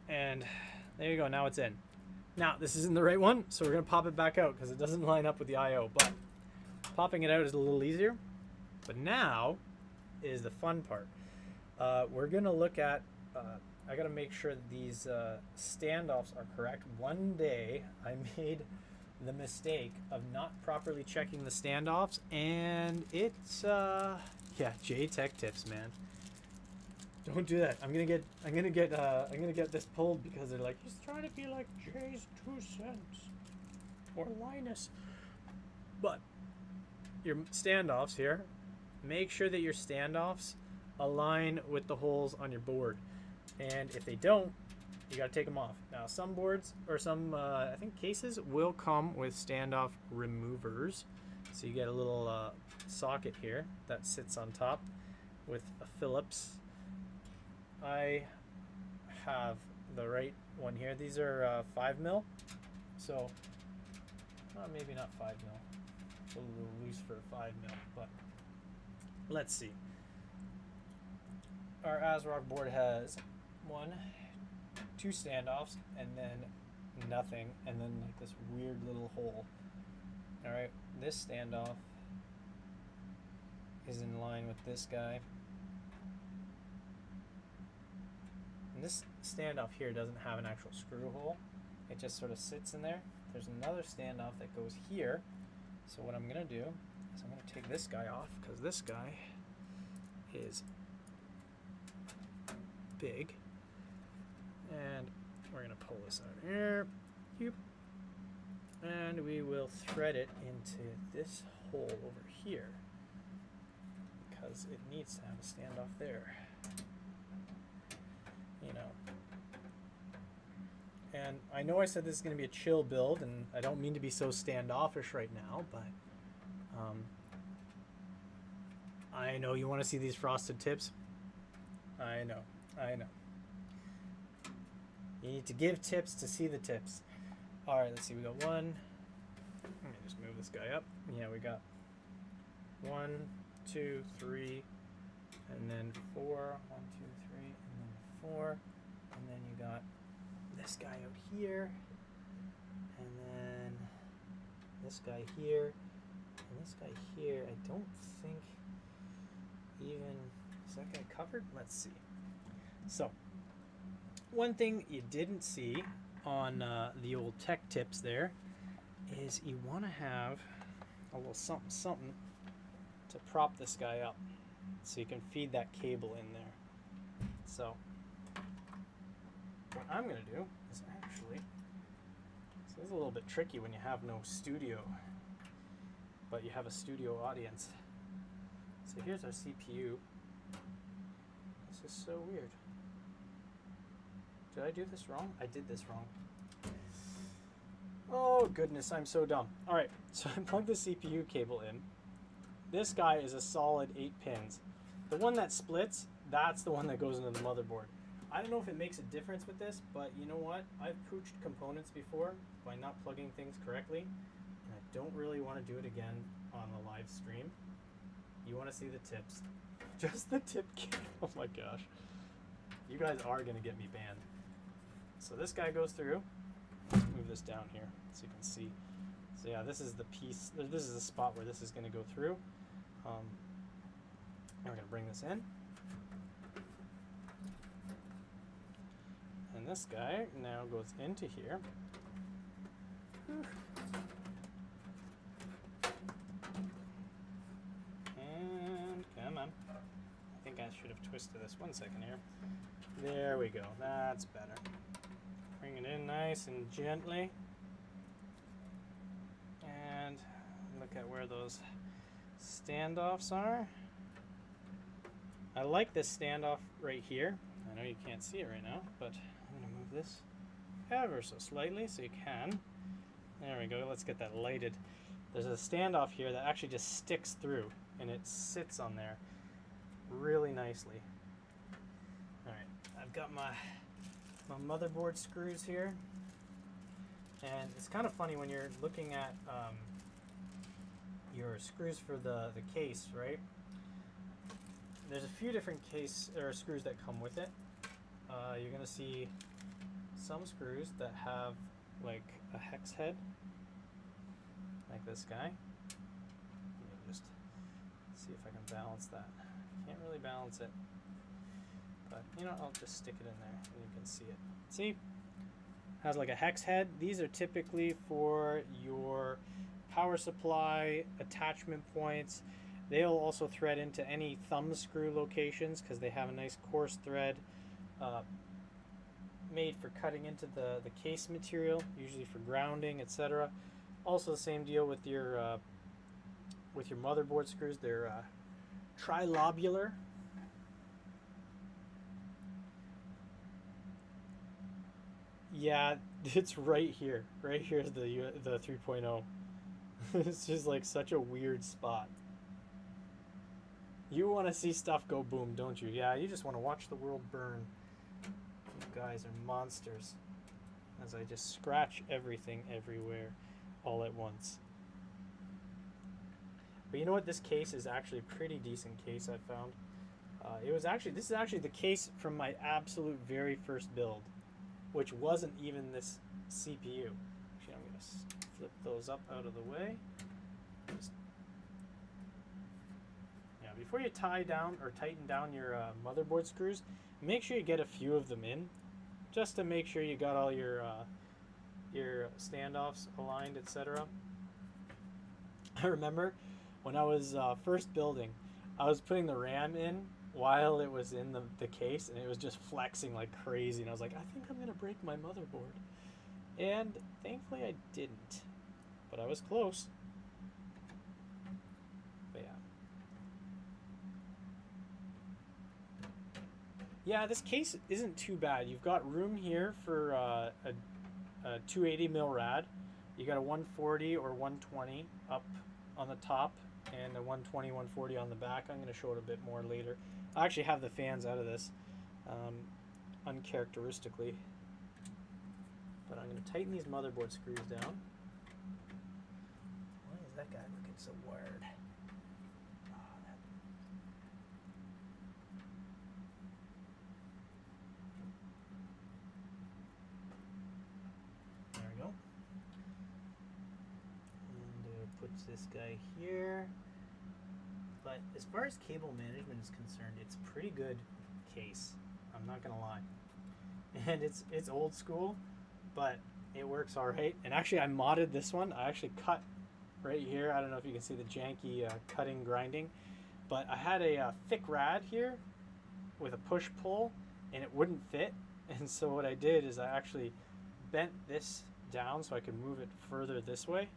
And there you go. Now it's in. Now this isn't the right one, so we're gonna pop it back out because it doesn't line up with the I/O. But popping it out is a little easier. But now is the fun part. We're gonna look at. I gotta make sure that these standoffs are correct. One day I made the mistake of not properly checking the standoffs, and it's yeah, J-Tech tips, man. Don't do that. I'm gonna get this pulled because they're like, he's trying to be like Jay's 2 cents or Linus. But your standoffs here, make sure that your standoffs align with the holes on your board. And if they don't, you gotta take them off. Now some boards or some I think cases will come with standoff removers. So you get a little socket here that sits on top with a Phillips. I have the right one here. These are 5mm, so maybe not 5mm. It's a little loose for 5mm, but let's see. Our ASRock board has 1, 2 standoffs, and then nothing, and then like this weird little hole. All right, this standoff is in line with this guy. And this standoff here doesn't have an actual screw hole. It just sort of sits in there. There's another standoff that goes here. So what I'm going to do is I'm going to take this guy off because this guy is big. And we're going to pull this out here. And we will thread it into this hole over here, because it needs to have a standoff there. You know. And I know I said this is going to be a chill build, and I don't mean to be so standoffish right now, but I know you want to see these frosted tips. I know. You need to give tips to see the tips. All right, let's see. We got one. Let me just move this guy up. Yeah, we got 1, 2, 3, and then 4. 1, 2, 3, and then 4. And then you got this guy out here, and then this guy here, and this guy here. I don't think even, is that guy covered? Let's see. So, one thing you didn't see on the old tech tips there is you want to have a little something to prop this guy up so you can feed that cable in there. So what I'm going to do is actually, so this is a little bit tricky when you have no studio, but you have a studio audience. So here's our CPU. This is so weird. Did I do this wrong? I did this wrong. Oh goodness, I'm so dumb. Alright, so I plugged the CPU cable in. This guy is a solid 8 pins. The one that splits, that's the one that goes into the motherboard. I don't know if it makes a difference with this, but you know what? I've pooched components before by not plugging things correctly, and I don't really want to do it again on a live stream. You want to see the tips. Just the tip cable. Oh my gosh. You guys are going to get me banned. So this guy goes through. Let's move this down here so you can see. So yeah, this is the piece, this is the spot where this is going to go through. And we're going to bring this in. And this guy now goes into here. And come on. I think I should have twisted this 1 second here. There we go. That's better. Bring it in nice and gently. And look at where those standoffs are. I like this standoff right here. I know you can't see it right now, but I'm going to move this ever so slightly so you can. There we go. Let's get that lighted. There's a standoff here that actually just sticks through, and it sits on there really nicely. Alright, I've got my motherboard screws here, and it's kind of funny when you're looking at your screws for the case, right? There's a few different case or screws that come with it. You're gonna see some screws that have like a hex head, like this guy. Let me just see if I can balance that. Can't really balance it, but you know, I'll just stick it in there and you can see it. See? Has like a hex head. These are typically for your power supply attachment points. They'll also thread into any thumb screw locations because they have a nice coarse thread made for cutting into the case material, usually for grounding, etc. Also the same deal with your motherboard screws. They're trilobular. Yeah, it's right here. Right here is the 3.0. It's just like such a weird spot. You want to see stuff go boom, don't you? Yeah, you just want to watch the world burn. You guys are monsters. As I just scratch everything everywhere all at once. But you know what? This case is actually a pretty decent case I found. This is actually the case from my absolute very first build, which wasn't even this CPU. Actually, I'm going to flip those up out of the way. Before you tie down or tighten down your motherboard screws, make sure you get a few of them in, just to make sure you got all your standoffs aligned, etc. I remember when I was first building, I was putting the RAM in, while it was in the case, and it was just flexing like crazy, and I was like, I think I'm gonna break my motherboard. And thankfully I didn't, but I was close. But yeah, this case isn't too bad. You've got room here for a 280 mil rad. You got a 140 or 120 up on the top, and a 120, 140 on the back. I'm going to show it a bit more later. I actually have the fans out of this, uncharacteristically. But I'm going to tighten these motherboard screws down. Why is that guy looking so weird? There we go. And puts this guy here. But as far as cable management is concerned, it's a pretty good case. I'm not gonna lie. And it's old school, but it works all right. And actually, I modded this one. I actually cut right here. I don't know if you can see the janky cutting grinding, but I had a thick rad here with a push pull, and it wouldn't fit. And so what I did is I actually bent this down so I could move it further this way.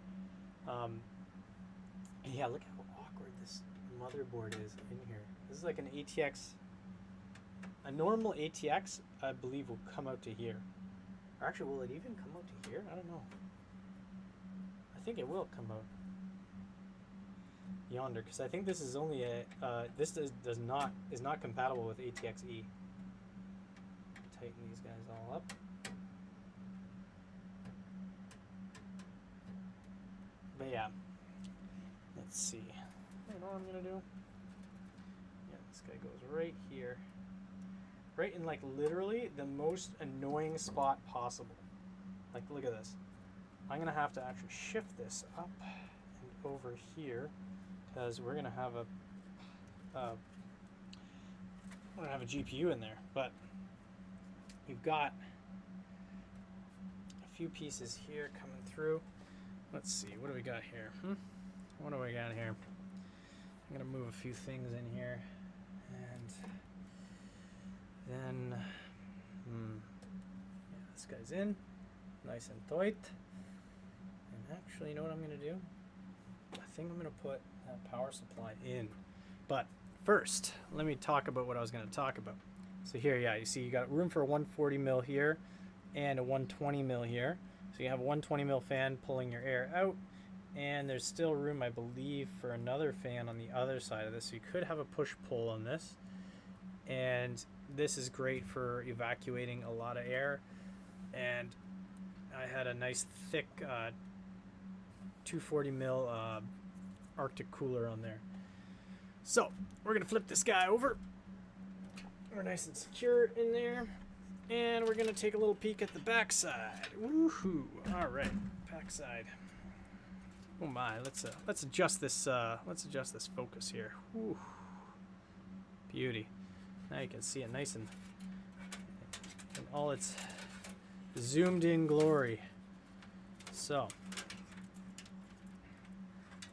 Yeah, look how awkward this motherboard is in here. This is like an ATX. A normal ATX, I believe, will come out to here. Or actually, will it even come out to here? I don't know. I think it will come out yonder, because I think this is only a this is not compatible with ATX-E. Tighten these guys all up. But yeah, let's see. You know what I'm gonna do? Yeah, this guy goes right here. Right in, like, literally the most annoying spot possible. Like, look at this. I'm gonna have to actually shift this up and over here, because we're gonna have a GPU in there. But we've got a few pieces here coming through. Let's see, what do we got here? What do we got here? I'm gonna move a few things in here, and then yeah, this guy's in, nice and tight. And actually, you know what I'm gonna do? I think I'm gonna put that power supply in. But first, let me talk about what I was gonna talk about. So here, yeah, you see you got room for a 140 mil here and a 120 mil here. So you have a 120 mil fan pulling your air out, and there's still room, I believe, for another fan on the other side of this. So you could have a push-pull on this, and this is great for evacuating a lot of air. And I had a nice thick 240 mil Arctic cooler on there. So we're gonna flip this guy over. We're nice and secure in there. And we're gonna take a little peek at the backside. Woohoo! All right, backside. Oh my! Let's adjust this. Let's adjust this focus here. Woo. Beauty. Now you can see it nice and in all its zoomed-in glory. So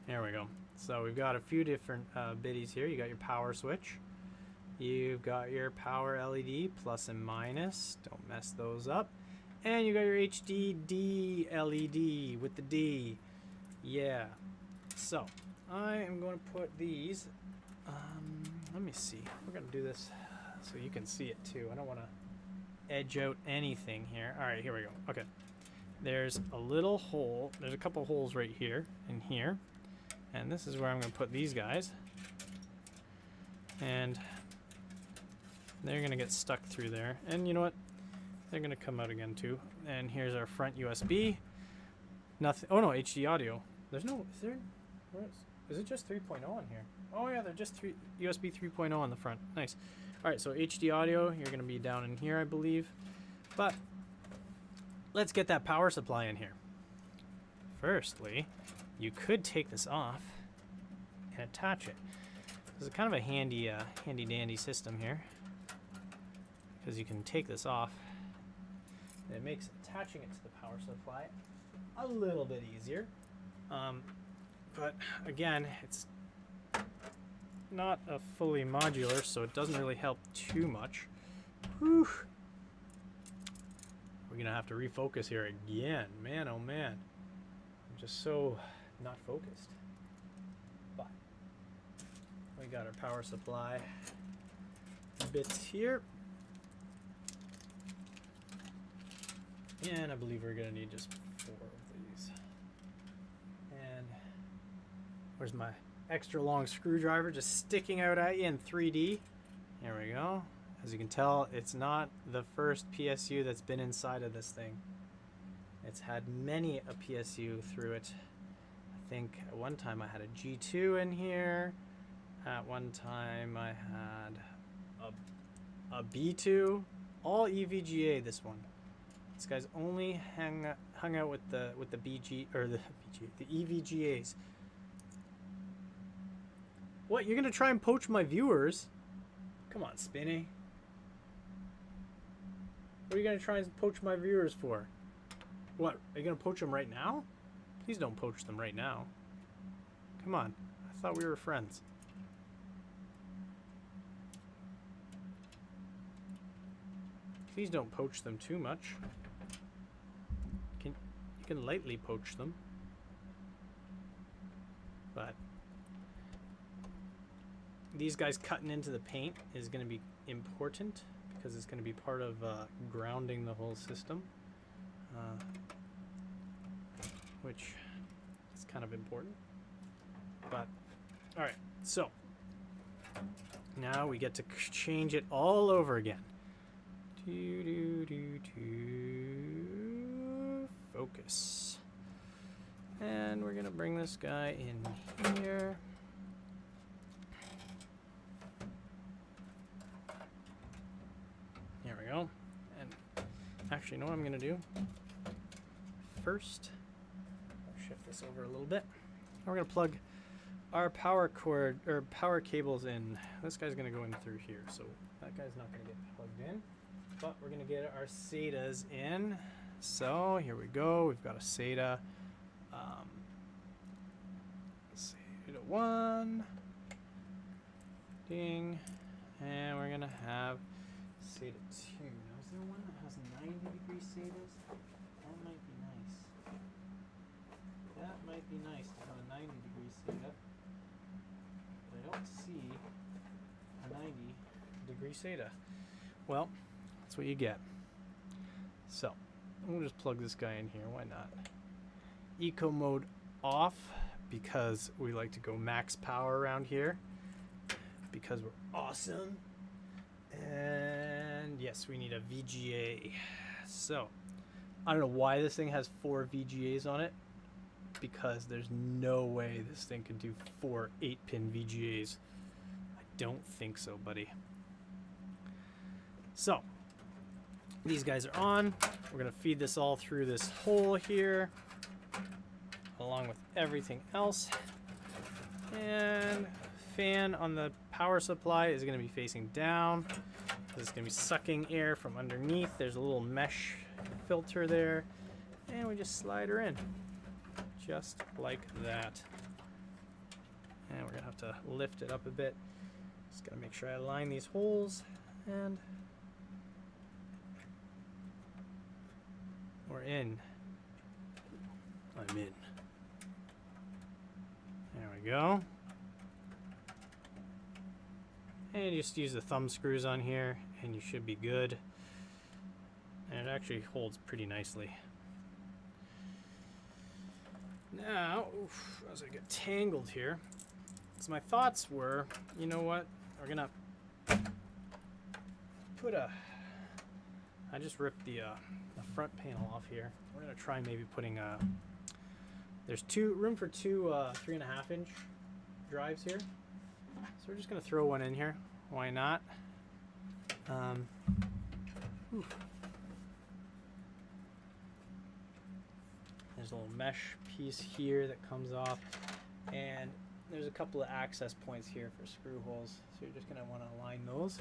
there we go. So we've got a few different biddies here. You got your power switch. You've got your power LED, plus and minus. Don't mess those up. And you got your HDD LED with the D. Yeah. So I am going to put these. Let me see. We're going to do this so you can see it too. I don't want to edge out anything here. All right, here we go. Okay. There's a little hole. There's a couple holes right here and here. And this is where I'm going to put these guys. And they're going to get stuck through there. And you know what? They're going to come out again too. And here's our front USB. Nothing. Oh no, HD audio. There's no. Is there? Where is it just 3.0 on here? Oh yeah, they're just USB 3.0 on the front. Nice. All right, so HD audio. You're going to be down in here, I believe. But let's get that power supply in here. Firstly, you could take this off and attach it. This is kind of a handy, handy dandy system here, because you can take this off. And it makes attaching it to the power supply a little bit easier. But again, it's not a fully modular, so it doesn't really help too much. Whew. We're gonna have to refocus here again. Man, oh man. I'm just so not focused. But we got our power supply bits here. And I believe we're gonna need just 4 of these. And where's my extra long screwdriver just sticking out at you in 3D? There we go. As you can tell, it's not the first PSU that's been inside of this thing. It's had many a PSU through it. I think at one time I had a G2 in here. At one time I had a B2. All EVGA, this one. This guy's only hung out with the BG or the EVGAs. What, you're gonna try and poach my viewers? Come on, Spinny. What are you gonna try and poach my viewers for? What, are you gonna poach them right now? Please don't poach them right now. Come on, I thought we were friends. Please don't poach them too much. You can lightly poach them. But these guys cutting into the paint is going to be important because it's going to be part of grounding the whole system, which is kind of important. But all right, so now we get to change it all over again. Focus. And we're going to bring this guy in here. There we go. And actually, you know what I'm going to do? First, I'll shift this over a little bit. We're going to plug our power cord or power cables in. This guy's going to go in through here, so that guy's not going to get plugged in. But we're going to get our SATAs in. So here we go. We've got a SATA. SATA 1. Ding. And we're going to have SATA 2. Now, is there one that has 90-degree SATAs? That might be nice. That might be nice to have a 90-degree SATA. But I don't see a 90-degree SATA. Well, that's what you get. So, we'll just plug this guy in here. Why not? Eco mode off because we like to go max power around here because we're awesome. And yes, we need a VGA. So, I don't know why this thing has 4 VGAs on it because there's no way this thing can do 4 8-pin VGAs. I don't think so, buddy. So, these guys are on. We're going to feed this all through this hole here, along with everything else. And fan on the power supply is going to be facing down. This is going to be sucking air from underneath. There's a little mesh filter there. And we just slide her in, just like that. And we're going to have to lift it up a bit. Just got to make sure I align these holes. And we're in. I'm in. There we go. And you just use the thumb screws on here and you should be good. And it actually holds pretty nicely. Now, as I get tangled here, so my thoughts were, you know what, we're gonna put I just ripped the front panel off here. We're gonna try maybe putting there's room for two 3.5-inch drives here. So we're just gonna throw one in here. Why not? There's a little mesh piece here that comes off, and there's a couple of access points here for screw holes. So you're just gonna want to align those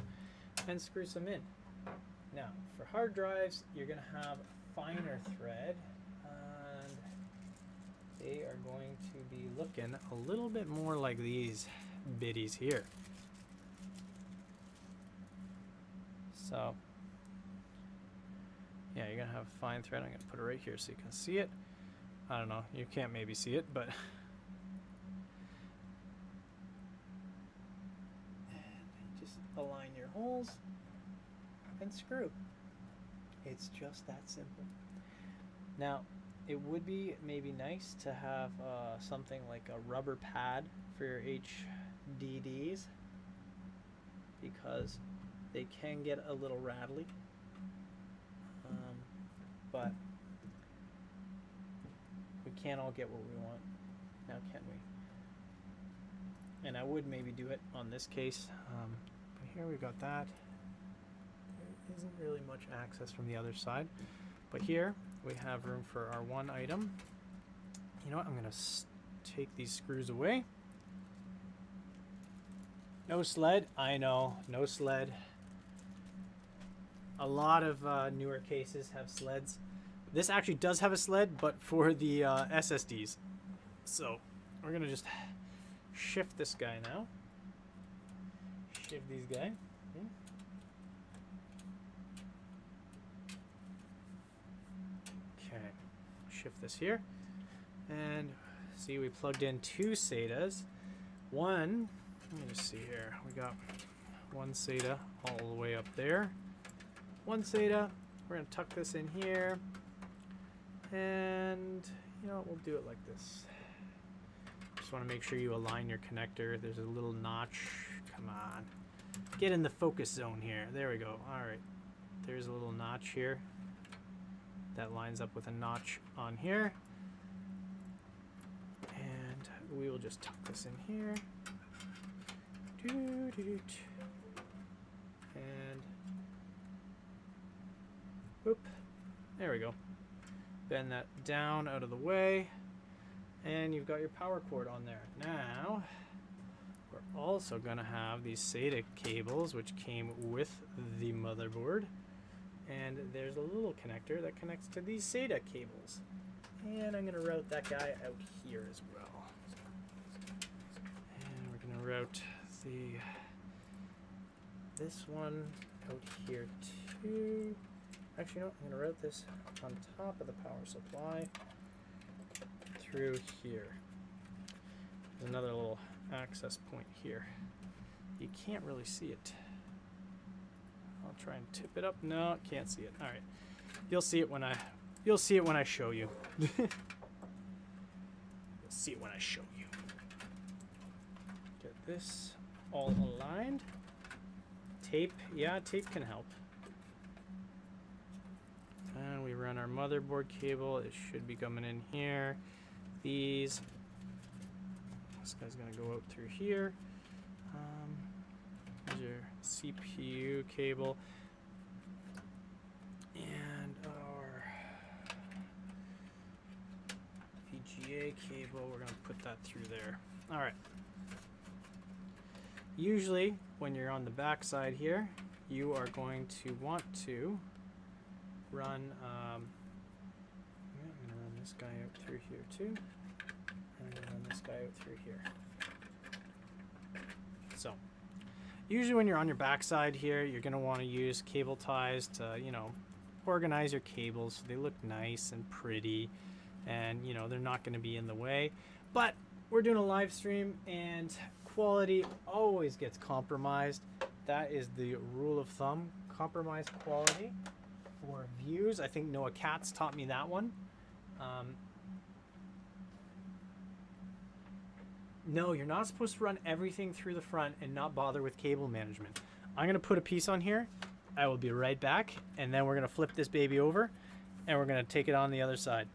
and screw some in. Now, for hard drives, you're gonna have finer thread, and they are going to be looking a little bit more like these. biddies here. So yeah, you're gonna have fine thread. I'm gonna put it right here so you can see it. I don't know, you can't maybe see it, but and just align your holes and screw. It's just that simple. Now, it would be maybe nice to have something like a rubber pad for your HDDs, because they can get a little rattly. But we can't all get what we want, now can we? And I would maybe do it on this case, but here we got that. There isn't really much access from the other side, but here we have room for our one item. You know what, I'm gonna take these screws away. No sled, I know, no sled. A lot of newer cases have sleds. This actually does have a sled, but for the SSDs. So we're gonna just shift this guy now. Shift these guys. Okay, shift this here. And see, we plugged in two SATAs. One, let me just see here. We got one SATA all the way up there. One SATA, we're gonna tuck this in here, and you know, we'll do it like this. Just wanna make sure you align your connector. There's a little notch, come on. Get in the focus zone here, there we go, all right. There's a little notch here. That lines up with a notch on here. And we will just tuck this in here. And whoop, there we go. Bend that down out of the way, and you've got your power cord on there. Now, we're also gonna have these SATA cables, which came with the motherboard. And there's a little connector that connects to these SATA cables. And I'm gonna route that guy out here as well. And we're gonna route this one out here too. Actually, no, I'm going to route this on top of the power supply through here. There's another little access point here. You can't really see it. I'll try and tip it up. No, can't see it. All right. You'll see it when I show you. You'll see it when I show you. Get this all aligned. Tape, yeah, tape can help. And we run our motherboard cable. It should be coming in here. This guy's gonna go out through here. Here's your CPU cable. And our VGA cable, we're gonna put that through there. All right. Usually, when you're on the back side here, you are going to want to run, I'm going to run this guy out through here too, and I'm going to run this guy out through here. So, usually when you're on your backside here, you're going to want to use cable ties to, you know, organize your cables so they look nice and pretty, and, you know, they're not going to be in the way. But we're doing a live stream, and quality always gets compromised. That is the rule of thumb, compromise quality. For views, I think Noah Katz taught me that one. No, you're not supposed to run everything through the front and not bother with cable management. I'm going to put a piece on here. I will be right back, and then we're going to flip this baby over, and we're going to take it on the other side.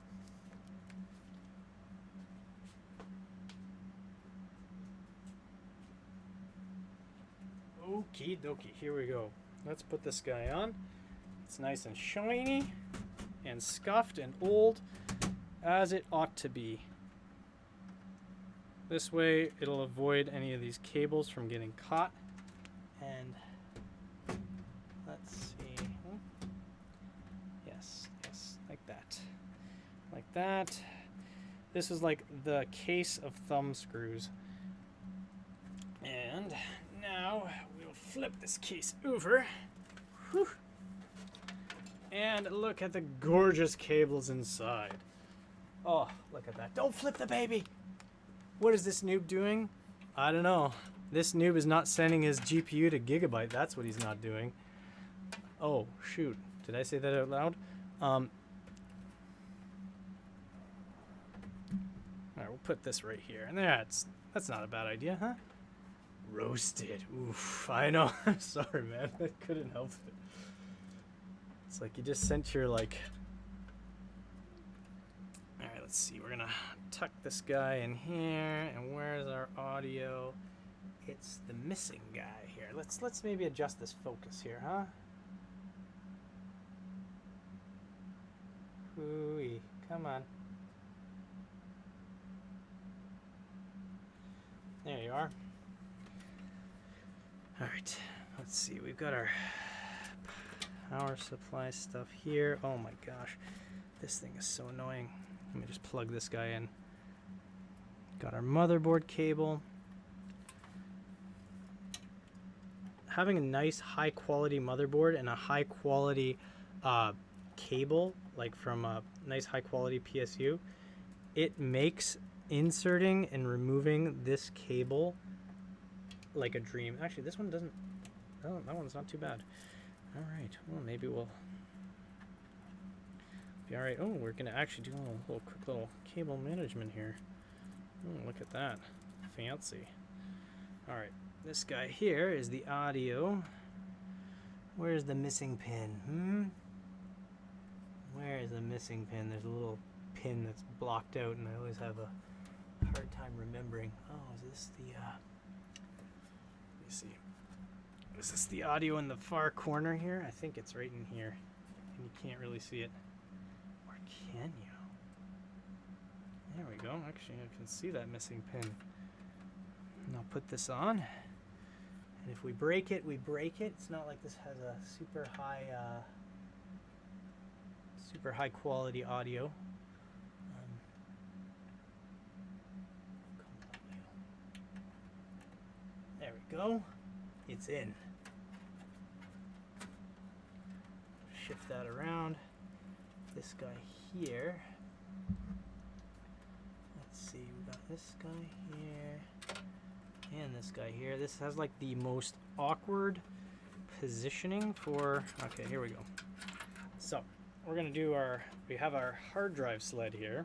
Okie dokie, here we go. Let's put this guy on. It's nice and shiny and scuffed and old, as it ought to be. This way it'll avoid any of these cables from getting caught. And let's see. Yes, like that. Like that. This is like the case of thumb screws. flip this case over. Whew. And look at the gorgeous cables inside. Oh, look at that. Don't flip the baby. What is this noob doing? I don't know. This noob is not sending his GPU to gigabyte. That's what he's not doing. Oh, shoot. Did I say that out loud? Alright, we'll put this right here. And that's not a bad idea, huh? Roasted. Oof, I know. I'm sorry, man. I couldn't help it. It's like you just sent your, like... Alright, let's see. We're gonna tuck this guy in here. And where's our audio? It's the missing guy here. Let's maybe adjust this focus here, huh? Ooh-wee. Come on. There you are. Alright, let's see. We've got our power supply stuff here. Oh my gosh. This thing is so annoying. Let me just plug this guy in. Got our motherboard cable. Having a nice high quality motherboard and a high quality cable, like from a nice high quality PSU, it makes inserting and removing this cable like a dream. Actually, this one doesn't, oh, that one's not too bad. All right, well, maybe we'll be all right. Oh, we're gonna actually do a little quick little cable management here. Oh, look at that, fancy. All right, this guy here is the audio. Where's the missing pin? Where is the missing pin? There's a little pin that's blocked out, and I always have a hard time remembering. Oh, is this the, let me see. Is this the audio in the far corner here? I think it's right in here, and you can't really see it. Or can you? There we go. Actually, I can see that missing pin. And I'll put this on. And if we break it, we break it. It's not like this has a super high quality audio. There we go. It's in. Shift that around. This guy here. Let's see, we got this guy here and this guy here. This has like the most awkward positioning for, okay, here we go. So we're gonna do we have our hard drive sled here.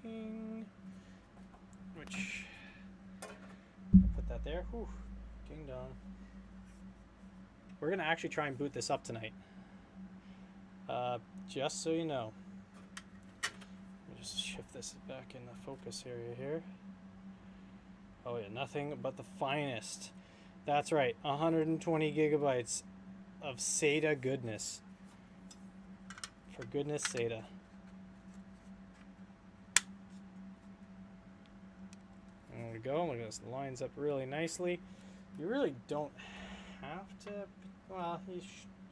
Ding. Which, put that there. Whew. Ding dong. We're gonna actually try and boot this up tonight. Just so you know. Let me just shift this back in the focus area here. Oh yeah, nothing but the finest. That's right, 120 gigabytes of SATA goodness. For goodness SATA. There we go. Look at this. Lines up really nicely. You really don't have to. Well, you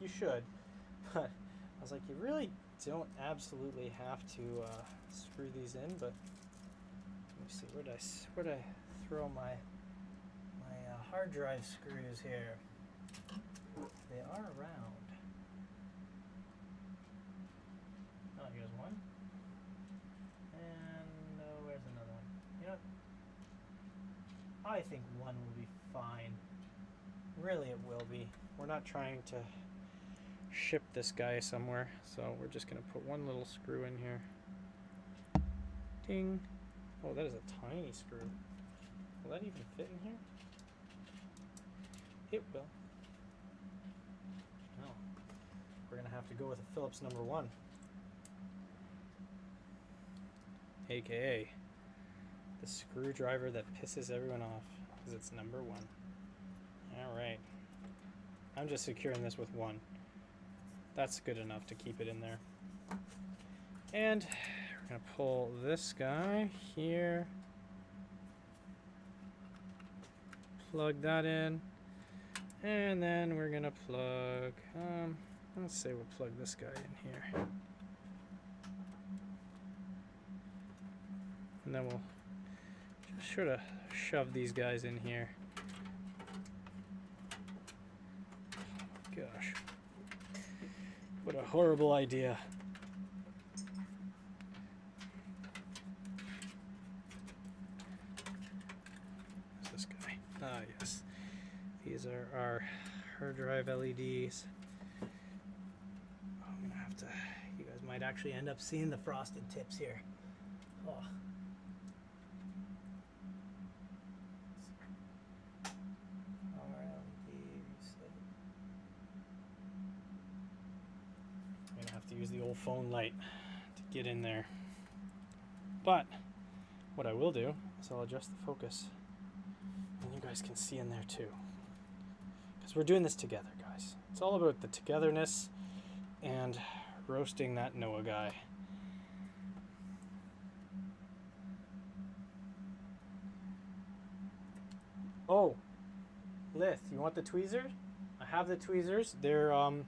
should. But I was like, you really don't absolutely have to screw these in. But let me see. Where'd I throw my hard drive screws here? They are around. Oh, here's one. And where's another one? You know what? I think one will be fine. Really, it will be. We're not trying to ship this guy somewhere, so we're just going to put one little screw in here. Ding. Oh, that is a tiny screw. Will that even fit in here? It will. No. We're going to have to go with a Phillips number 1. AKA the screwdriver that pisses everyone off because it's number 1. Alright. I'm just securing this with 1. That's good enough to keep it in there. And we're going to pull this guy here. Plug that in. And then we're going to plug, let's say we'll plug this guy in here. And then we'll just sort of shove these guys in here. What a horrible idea. What's this guy? Ah, yes. These are our hard drive LEDs. I'm gonna have to, you guys might actually end up seeing the frosted tips here. Oh. I'm gonna have to use the old phone light to get in there. But what I will do is I'll adjust the focus and you guys can see in there too. Because we're doing this together, guys. It's all about the togetherness and roasting that Noah guy. Oh, Lith, you want the tweezers? I have the tweezers. They're, oh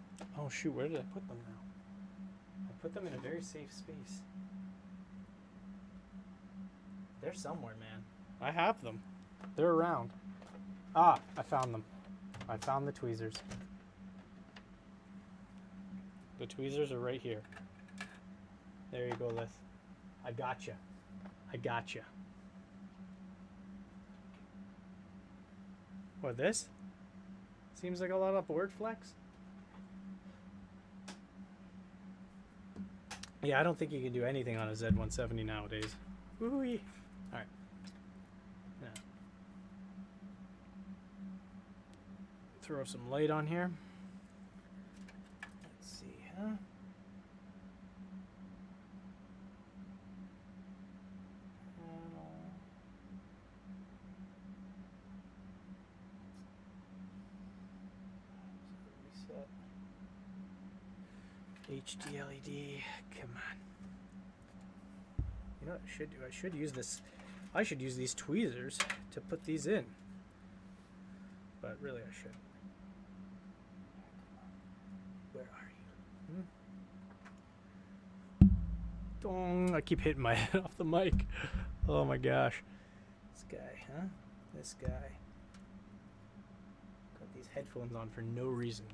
shoot, where did I put them now? I put them in a very safe space. They're somewhere, man. I have them. They're around. Ah, I found them. I found the tweezers. The tweezers are right here. There you go, Lith. I gotcha. I gotcha. What, this? Seems like a lot of board flex. Yeah, I don't think you can do anything on a Z170 nowadays. Ooh-wee. Alright. Now, throw some light on here. Let's see, huh? HD LED, come on. You know what I should do? I should use this. I should use these tweezers to put these in. But really I should. Where are you? Dong! I keep hitting my head off the mic. Oh my gosh. This guy, huh? This guy. Got these headphones on for no reason.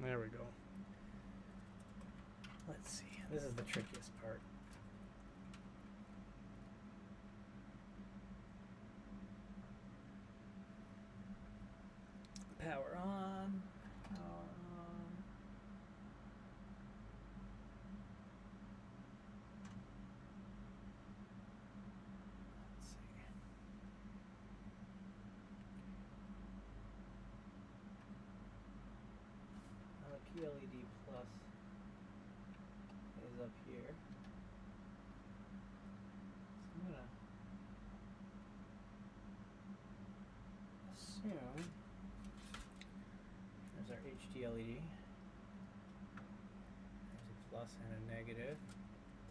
There we go. Let's see. This is the trickiest part. Power on. Power on. Let's see. Now the PLED plus is up here. So I'm gonna assume there's our HD LED. There's a plus and a negative.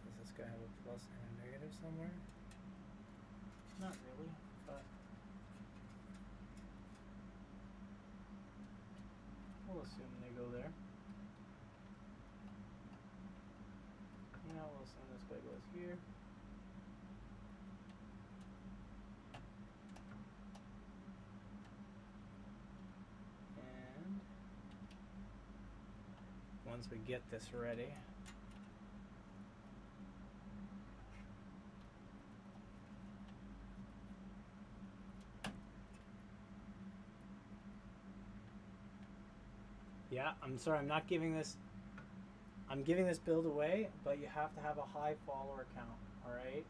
Does this guy have a plus and a negative somewhere? Not really, but we'll assume they go there. Now we'll assume this guy goes here. And once we get this ready, yeah, I'm sorry, I'm not giving this. I'm giving this build away, but you have to have a high follower count, alright?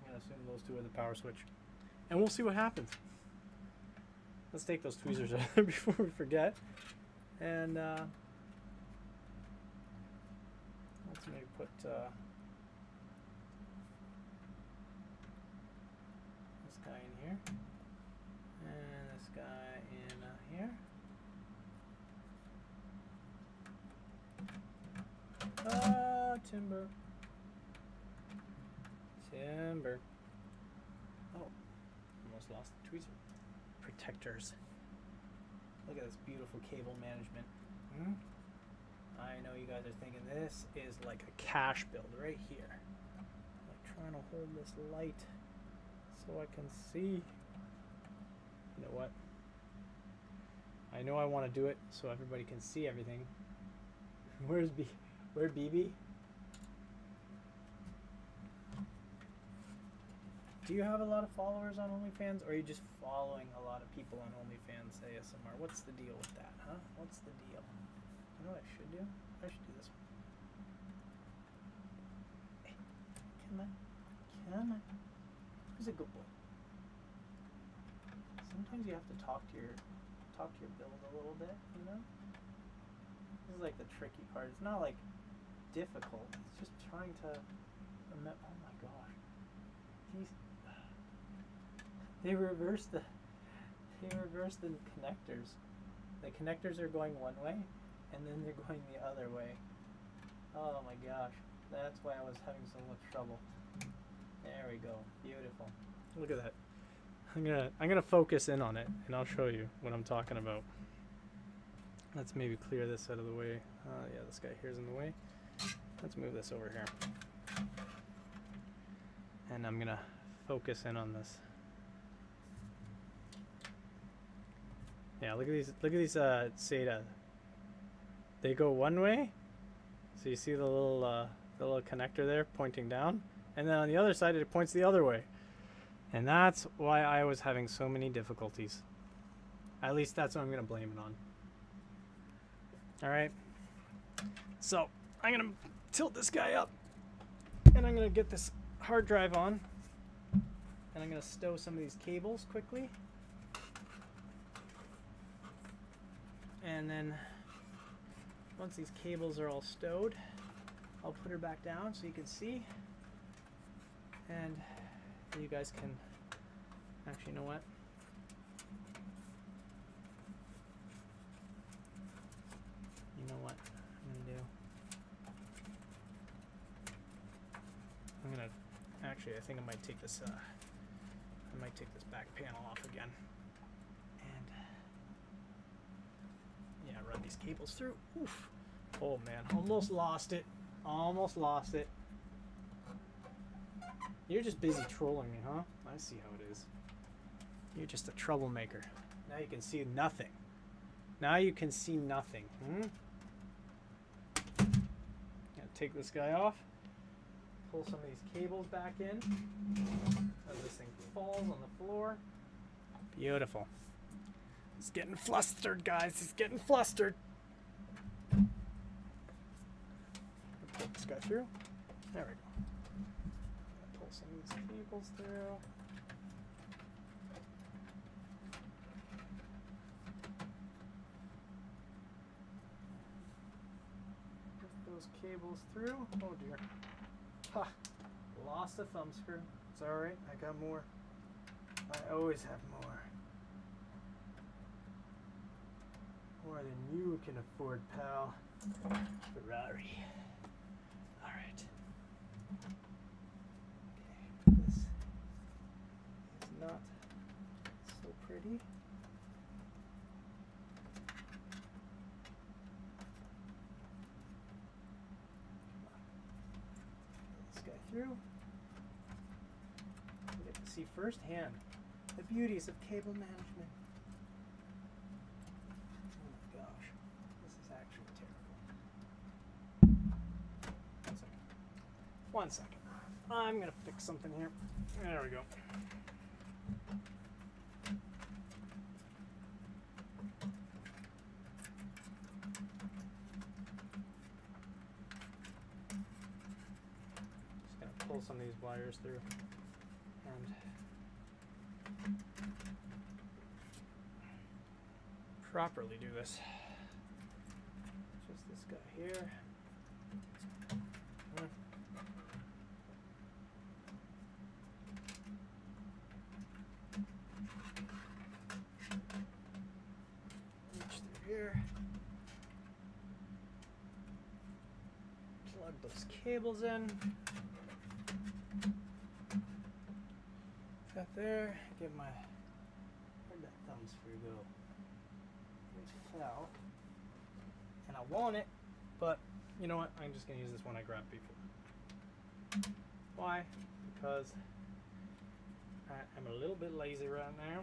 I'm going to assume those two are the power switch. And we'll see what happens. Let's take those tweezers out before we forget. And let's maybe put guy in here, and this guy in here. Timber. Timber. Oh, almost lost the tweezer. Protectors. Look at this beautiful cable management. I know you guys are thinking this is like a cache build right here. trying to hold this light so I can see. You know what? I know I want to do it so everybody can see everything. Where'd BB? Do you have a lot of followers on OnlyFans, or are you just following a lot of people on OnlyFans ASMR? What's the deal with that, huh? What's the deal? You know what I should do? I should do this one. Hey, come on. Come on. Who's a good boy? Sometimes you have to talk to your build a little bit, you know? This is like the tricky part. It's not like difficult. It's just trying to remember. Oh my gosh. They reversed the connectors. The connectors are going one way, and then they're going the other way. Oh my gosh. That's why I was having so much trouble. There we go. Beautiful. Look at that. I'm gonna focus in on it, and I'll show you what I'm talking about. Let's maybe clear this out of the way. Yeah, this guy here's in the way. Let's move this over here. And I'm gonna focus in on this. Yeah, look at these SATA. They go one way. So you see the little connector there pointing down, and then on the other side it points the other way. And that's why I was having so many difficulties. At least that's what I'm gonna blame it on. Alright. So I'm gonna tilt this guy up, and I'm gonna get this hard drive on, and I'm gonna stow some of these cables quickly. And then once these cables are all stowed, I'll put her back down so you can see. And you guys can actually, you know what? You know what I'm gonna do? I'm gonna actually, I think I might take this back panel off again. And yeah, run these cables through. Oof. Oh man, almost lost it. Almost lost it. You're just busy trolling me, huh? I see how it is. You're just a troublemaker. Now you can see nothing. Now you can see nothing. Gonna take this guy off. Pull some of these cables back in. As this thing falls on the floor. Beautiful. It's getting flustered, guys. It's getting flustered. Pull this guy through. There we go. Pull some of these cables through. Get those cables through. Oh dear. Ha! Lost a thumb screw. It's alright. I got more. I always have more. More than you can afford, pal. Ferrari. Alright. Okay, this is not so pretty. Get this guy through. You get to see firsthand the beauties of cable management. One second. I'm gonna fix something here. There we go. Just gonna pull some of these wires through and properly do this. Just this guy here. Plug those cables in. Got there. Get my. Where'd that thumb screw go? It fell. And I want it, but you know what? I'm just gonna use this one I grabbed before. Why? because I'm a little bit lazy right now.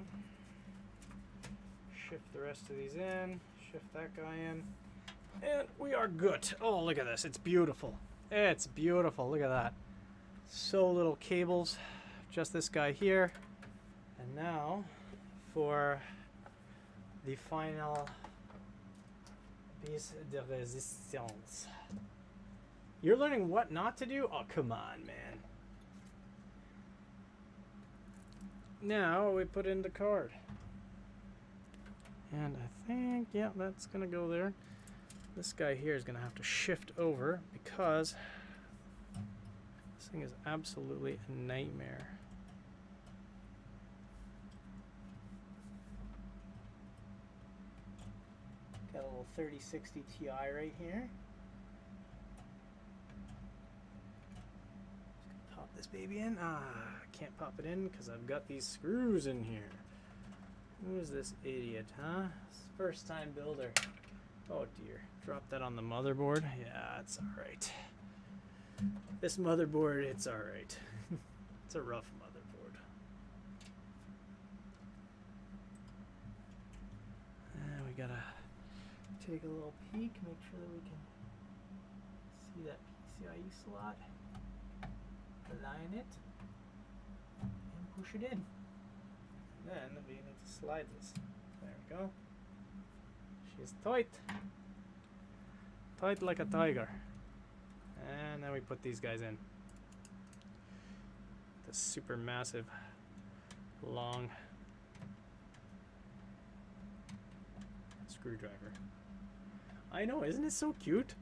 Shift the rest of these in, shift that guy in, and we are good. Oh, look at this. It's beautiful. It's beautiful. Look at that. So little cables. Just this guy here. And now for the final piece de resistance. You're learning what not to do? Oh, come on, man. Now we put in the card. And I think, yeah, that's going to go there. This guy here is going to have to shift over because this thing is absolutely a nightmare. Got a little 3060 Ti right here. Just gonna pop this baby in. I can't pop it in because I've got these screws in here. Who is this idiot, huh? First time builder. Oh dear. Drop that on the motherboard. Yeah, it's alright. This motherboard, it's alright. It's a rough motherboard. And we gotta take a little peek, make sure that we can see that PCIe slot. Align it. And push it in. Then we need to slide this. There we go. She's tight. Tight like a tiger. And then we put these guys in. The super massive, long screwdriver. I know, isn't it so cute?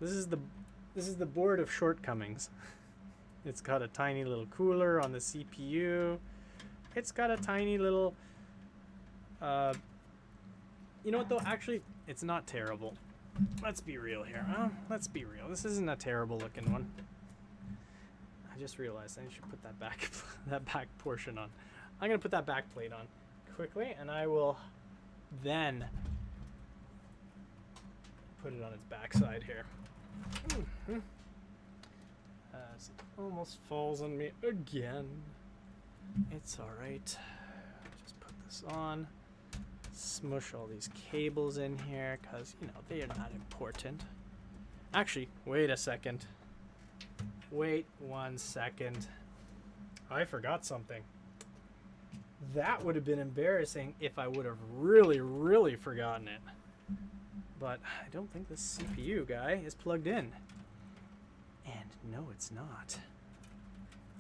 This is the board of shortcomings. It's got a tiny little cooler on the CPU. It's got a tiny little, you know what though, actually, it's not terrible. Let's be real here, huh? Let's be real. This isn't a terrible looking one. I just realized I should put that back portion on. I'm gonna put that back plate on quickly, and I will then put it on its back side here. As it almost falls on me again. It's alright. Just put this on. Smush all these cables in here because, you know, they are not important. Actually, wait a second. Wait 1 second. I forgot something. That would have been embarrassing if I would have really, really forgotten it. But I don't think this CPU guy is plugged in. And no, it's not.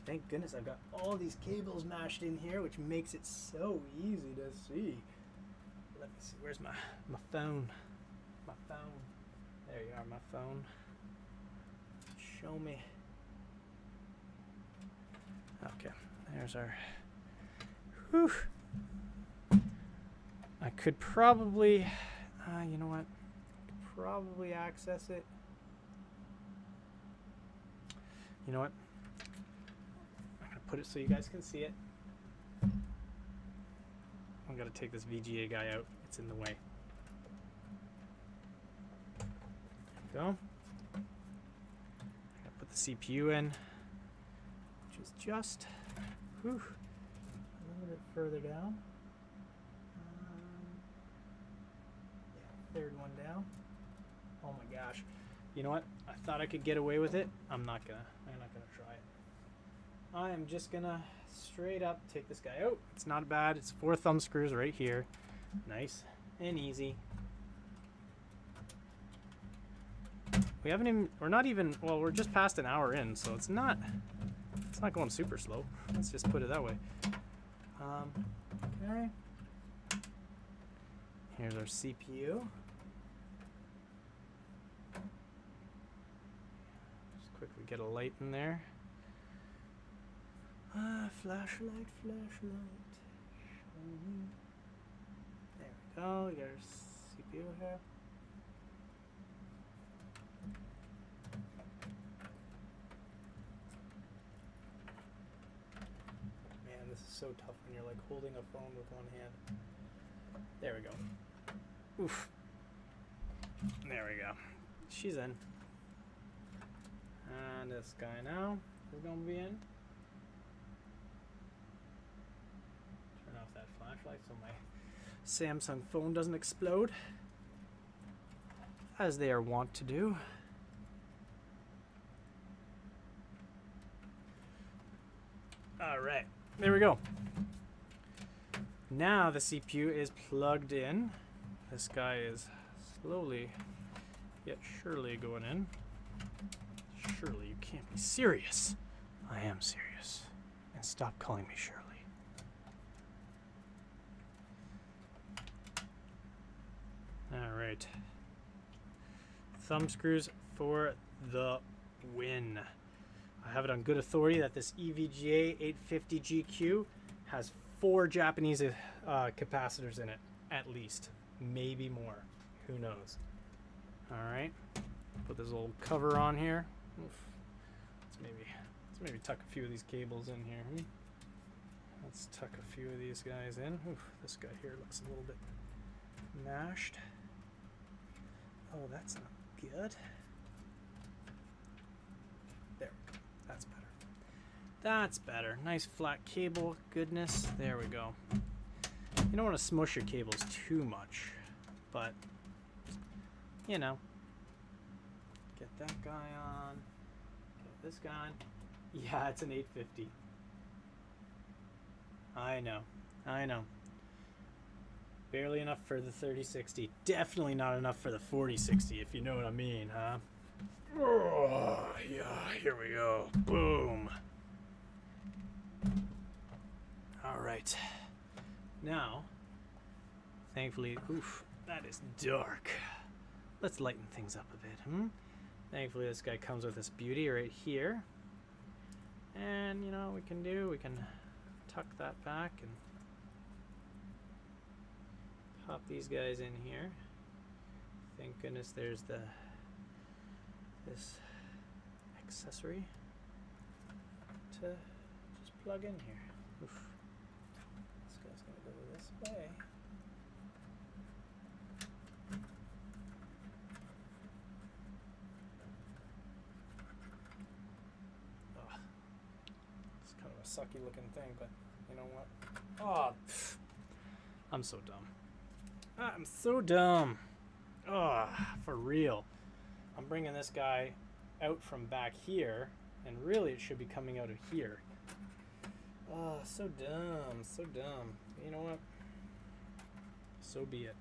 Thank goodness I've got all these cables mashed in here, which makes it so easy to see. Let me see, where's my phone? My phone. There you are, my phone. Show me. Okay, there's our... Whew. I could probably... you know what? I could probably access it. You know what? I'm going to put it so you guys can see it. I'm going to take this VGA guy out. It's in the way. There we go. I'm going to put the CPU in, which is just a little bit further down. Yeah, third one down. Oh my gosh. You know what? I thought I could get away with it. I'm not gonna try it. I am just gonna straight up take this guy out. It's not bad. It's 4 thumb screws right here. Nice and easy. We're not even, well, we're just past an hour in, so it's not going super slow. Let's just put it that way. Okay. Here's our CPU. Just quickly get a light in there. Flashlight. There we go. We got our CPU here. Man, this is so tough when you're like holding a phone with one hand. There we go. Oof. There we go. She's in. And this guy now. is going to be in. Turn off that flashlight so my Samsung phone doesn't explode, as they are wont to do. All right, there we go. Now the CPU is plugged in. This guy is slowly yet surely going in. Surely, you can't be serious. I am serious. And stop calling me Shirley. All right. Thumb screws for the win. I have it on good authority that this EVGA 850 GQ has 4 Japanese capacitors in it, at least. Maybe more. Who knows? All right. Put this little cover on here. Oof. Let's maybe tuck a few of these cables in here. Let's tuck a few of these guys in. Oof, this guy here looks a little bit mashed. Oh, that's not good. There we go. That's better. That's better. Nice flat cable. Goodness. There we go. You don't want to smush your cables too much, but you know. Get that guy on. Get this guy on. Yeah, it's an 850. I know. I know. Barely enough for the 3060. Definitely not enough for the 4060, if you know what I mean, huh? Oh, yeah, here we go. Boom. All right. Now, thankfully, oof, that is dark. Let's lighten things up a bit, Thankfully, this guy comes with this beauty right here. And, you know what we can do? We can tuck that back and pop these guys in here. Thank goodness there's this accessory to just plug in here. Oof. This guy's gonna go this way. Oh, it's kind of a sucky looking thing, but you know what? Oh, I'm so dumb. I'm so dumb. Oh, for real. I'm bringing this guy out from back here, and really it should be coming out of here. Oh, so dumb, so dumb. You know what? So be it.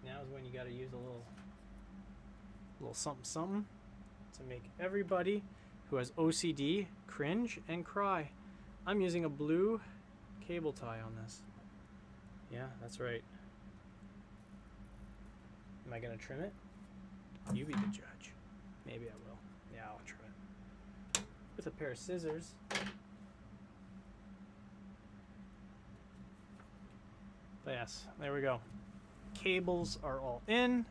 Now is when you gotta use a little something something to make everybody who has OCD cringe and cry. I'm using a blue cable tie on this. Yeah, that's right. Am I gonna trim it? You be the judge. Maybe I will. Yeah, I'll trim it. With a pair of scissors. But yes, there we go. Cables are all in.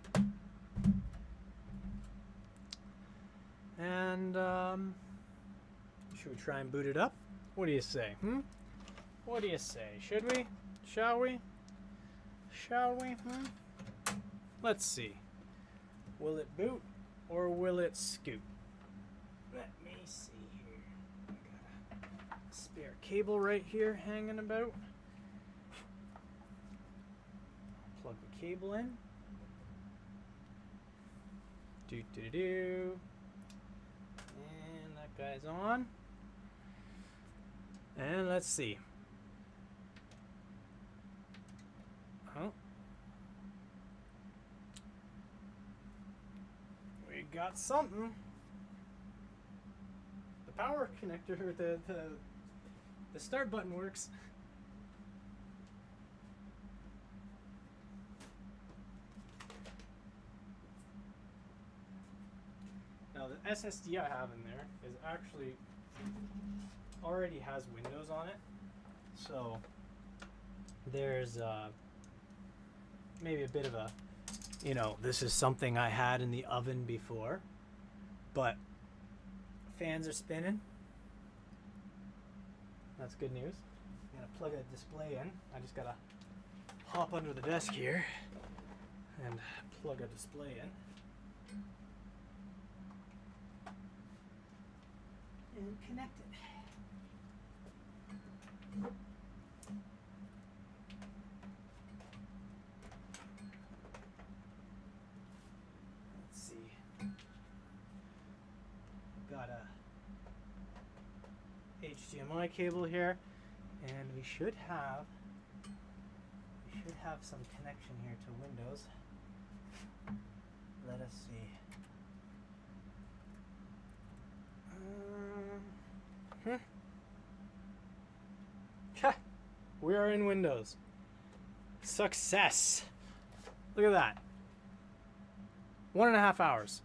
And should we try and boot it up? What do you say? What do you say? Should we? Shall we? Shall we? Let's see. Will it boot or will it scoot? Let me see here. I got a spare cable right here hanging about. Plug the cable in. Do. And that guy's on. And let's see. Oh. We got something. The power connector, the start button works. Now the SSD I have in there is actually already has Windows on it, so there's maybe a bit of a, you know, this is something I had in the oven before, but fans are spinning. That's good news. I'm gonna plug a display in. I just gotta hop under the desk here and plug a display in. and connect it. Let's see. Got a HDMI cable here, and we should have some connection here to Windows. Let us see. We are in Windows. Success. Look at that. 1.5 hours.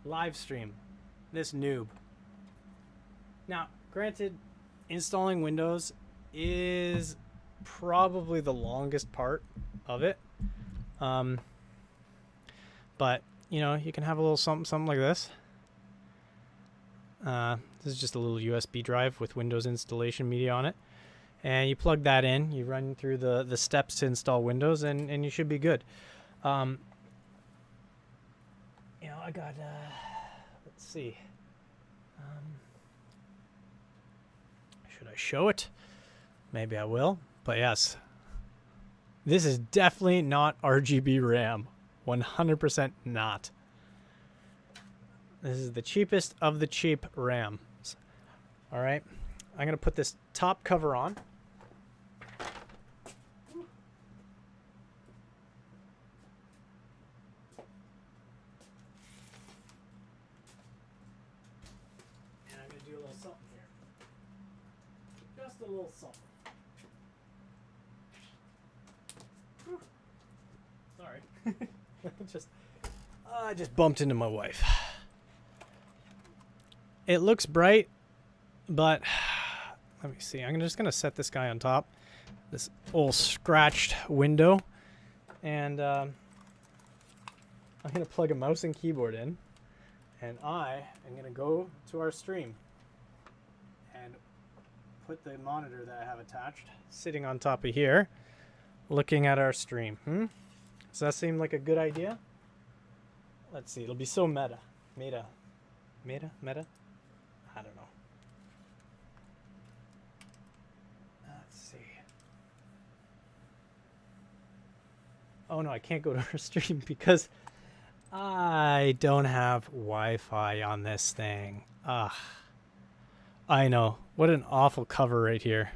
Live stream. This noob. Now, granted, installing Windows is probably the longest part of it. But, you know, you can have a little something like this. This is just a little USB drive with Windows installation media on it. And you plug that in, you run through the steps to install Windows, and you should be good. You know, I got, let's see. Should I show it? Maybe I will. But yes, this is definitely not RGB RAM. 100% not. This is the cheapest of the cheap RAMs. All right, I'm gonna put this top cover on. And I'm gonna do a little something here. Just a little something. Whew. Sorry. I just bumped into my wife. It looks bright, but let me see. I'm just going to set this guy on top. This old scratched window. And I'm going to plug a mouse and keyboard in. And I am going to go to our stream and put the monitor that I have attached sitting on top of here, looking at our stream. Does that seem like a good idea? Let's see. It'll be so meta. Meta. I don't know. Let's see. Oh no, I can't go to our stream because I don't have Wi-Fi on this thing. I know. What an awful cover right here.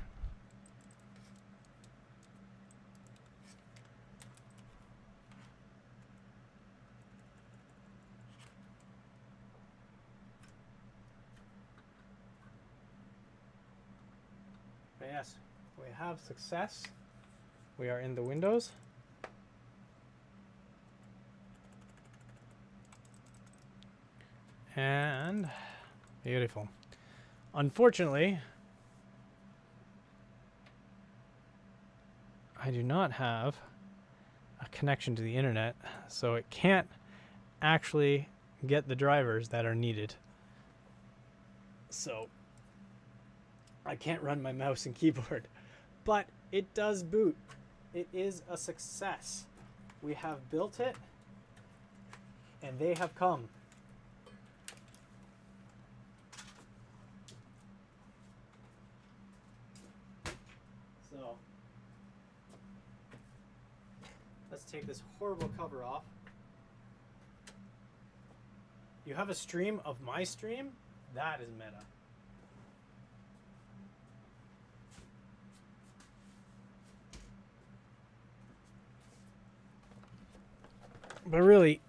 But yes, we have success. We are in the Windows. And beautiful. Unfortunately, I do not have a connection to the internet, so it can't actually get the drivers that are needed. So I can't run my mouse and keyboard, but it does boot. It is a success. We have built it, and they have come. So let's take this horrible cover off. You have a stream of my stream? That is meta. But really,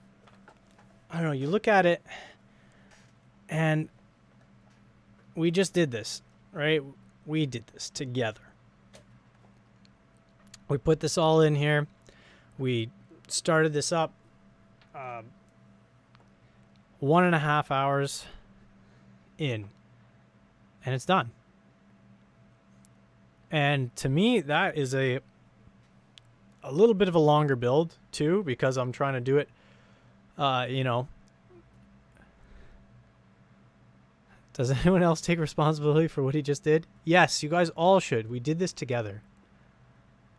I don't know, you look at it, and we just did this, right? We did this together. We put this all in here. We started this up 1.5 hours in, and it's done. And to me, that is a little bit of a longer build too, because I'm trying to do it, you know. Does anyone else take responsibility for what he just did? Yes, you guys all should. We did this together.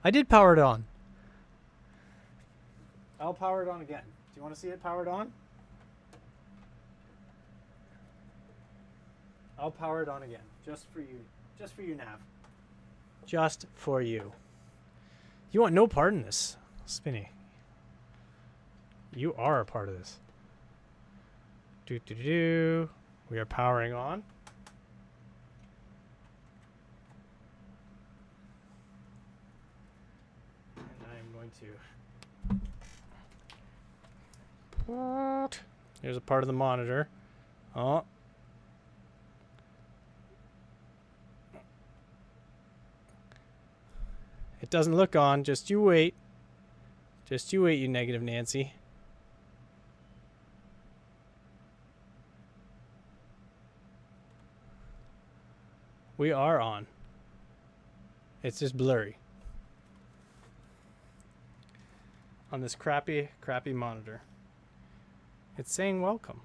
I did power it on. I'll power it on again. Do you want to see it powered on? I'll power it on again, just for you. Just for you, Nav. Just for you. You want no part in this, Spinny. You are a part of this. Do. We are powering on. And I am going to... Here's a part of the monitor. Oh. It doesn't look on. Just you wait. Just you wait, you negative Nancy. We are on. It's just blurry. On this crappy monitor. It's saying welcome.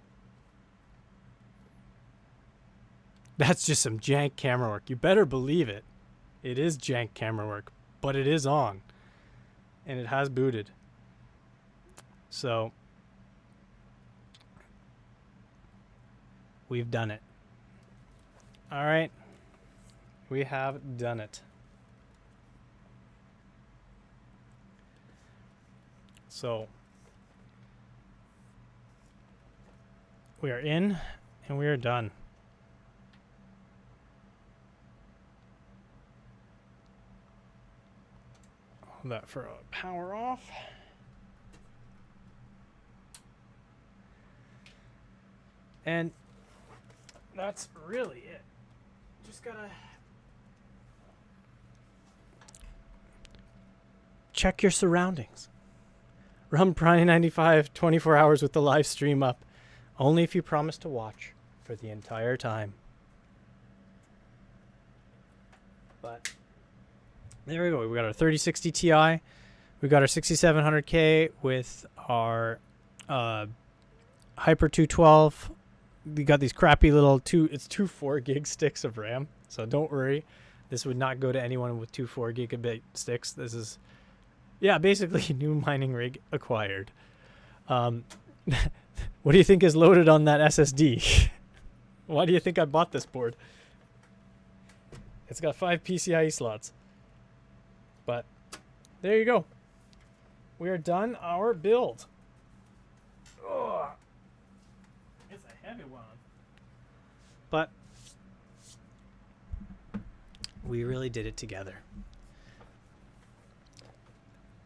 That's just some jank camera work. You better believe it. It is jank camera work, but it is on. And it has booted. So, we've done it. All right. We have done it. So, we are in and we are done. Hold that for a power off. And that's really it. Just gotta check your surroundings. Run Prime 95 24 hours with the live stream up. Only if you promise to watch for the entire time. But there we go. We got our 3060 Ti. We got our 6700K with our Hyper 212. We got these crappy little two 4 gig sticks of RAM. So don't worry. This would not go to anyone with 4 gigabit sticks. This is, yeah, basically new mining rig acquired. What do you think is loaded on that SSD? Why do you think I bought this board? It's got 5 PCIe slots. But there you go. We are done our build. Ugh. It's a heavy one. But we really did it together.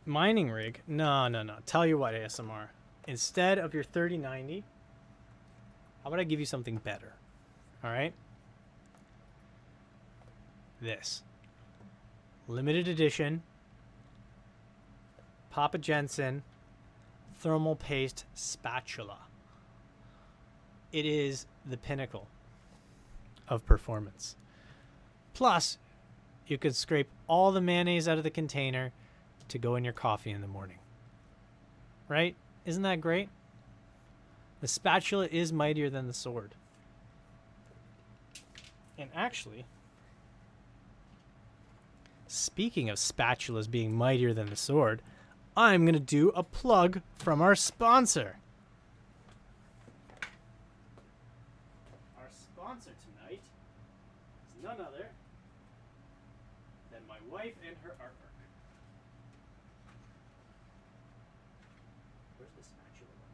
Mining rig? No. Tell you what, ASMR. Instead of your 3090, how about I give you something better? All right? This. Limited edition. Papa Jensen thermal paste spatula. It is the pinnacle of performance. Plus, you could scrape all the mayonnaise out of the container to go in your coffee in the morning. Right? Isn't that great? The spatula is mightier than the sword. And actually, speaking of spatulas being mightier than the sword, I'm going to do a plug from our sponsor. Our sponsor tonight is none other than my wife and her artwork. Where's the spatula one?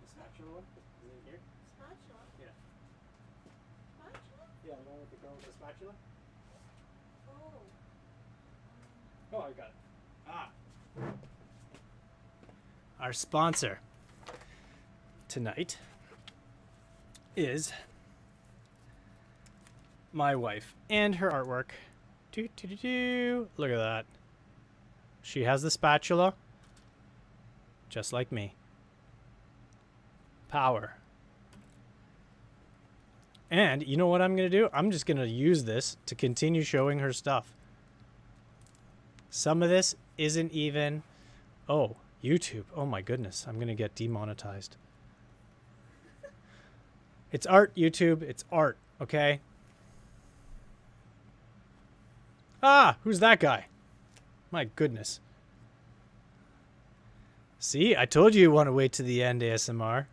The spatula one? Is it in here? Spatula? Yeah. Spatula? Yeah, the one with the girl with the spatula? Oh. Oh, I got it. Ah. Our sponsor tonight is my wife and her artwork. Look at that. She has the spatula, just like me. Power. And you know what I'm going to do? I'm just going to use this to continue showing her stuff. Some of this isn't even... Oh, YouTube. Oh my goodness. I'm going to get demonetized. It's art, YouTube. It's art, okay? Ah, who's that guy? My goodness. See, I told you want to wait to the end, ASMR.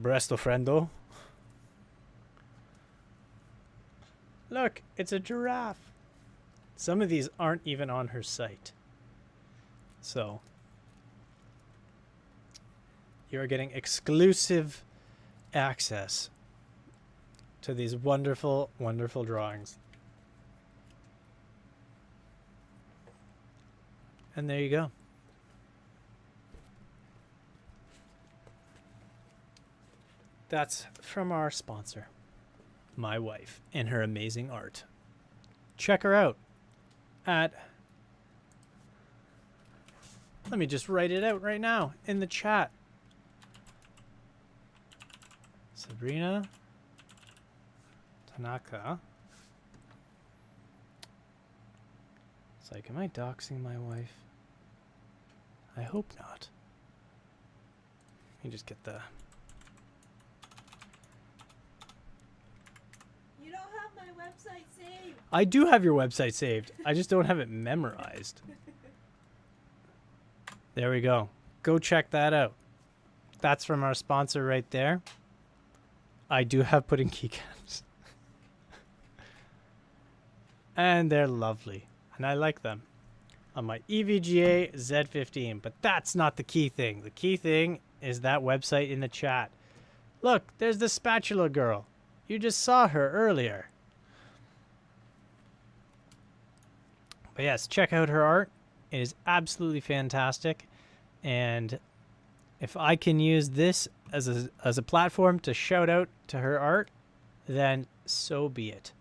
Bresto friendo. Look, it's a giraffe. Some of these aren't even on her site. So, you're getting exclusive access to these wonderful, wonderful drawings. And there you go. That's from our sponsor, my wife, and her amazing art. Check her out at... Let me just write it out right now in the chat. Sabrina Tanaka. It's like, am I doxing my wife? I hope not. Let me just get the... You don't have my website saved. I do have your website saved. I just don't have it memorized. There we go. Go check that out. That's from our sponsor right there. I do have pudding keycaps. And they're lovely. And I like them. On my EVGA Z15. But that's not the key thing. The key thing is that website in the chat. Look, there's the spatula girl. You just saw her earlier. But yes, check out her art. It is absolutely fantastic. And if I can use this as a platform to shout out to her art, then so be it.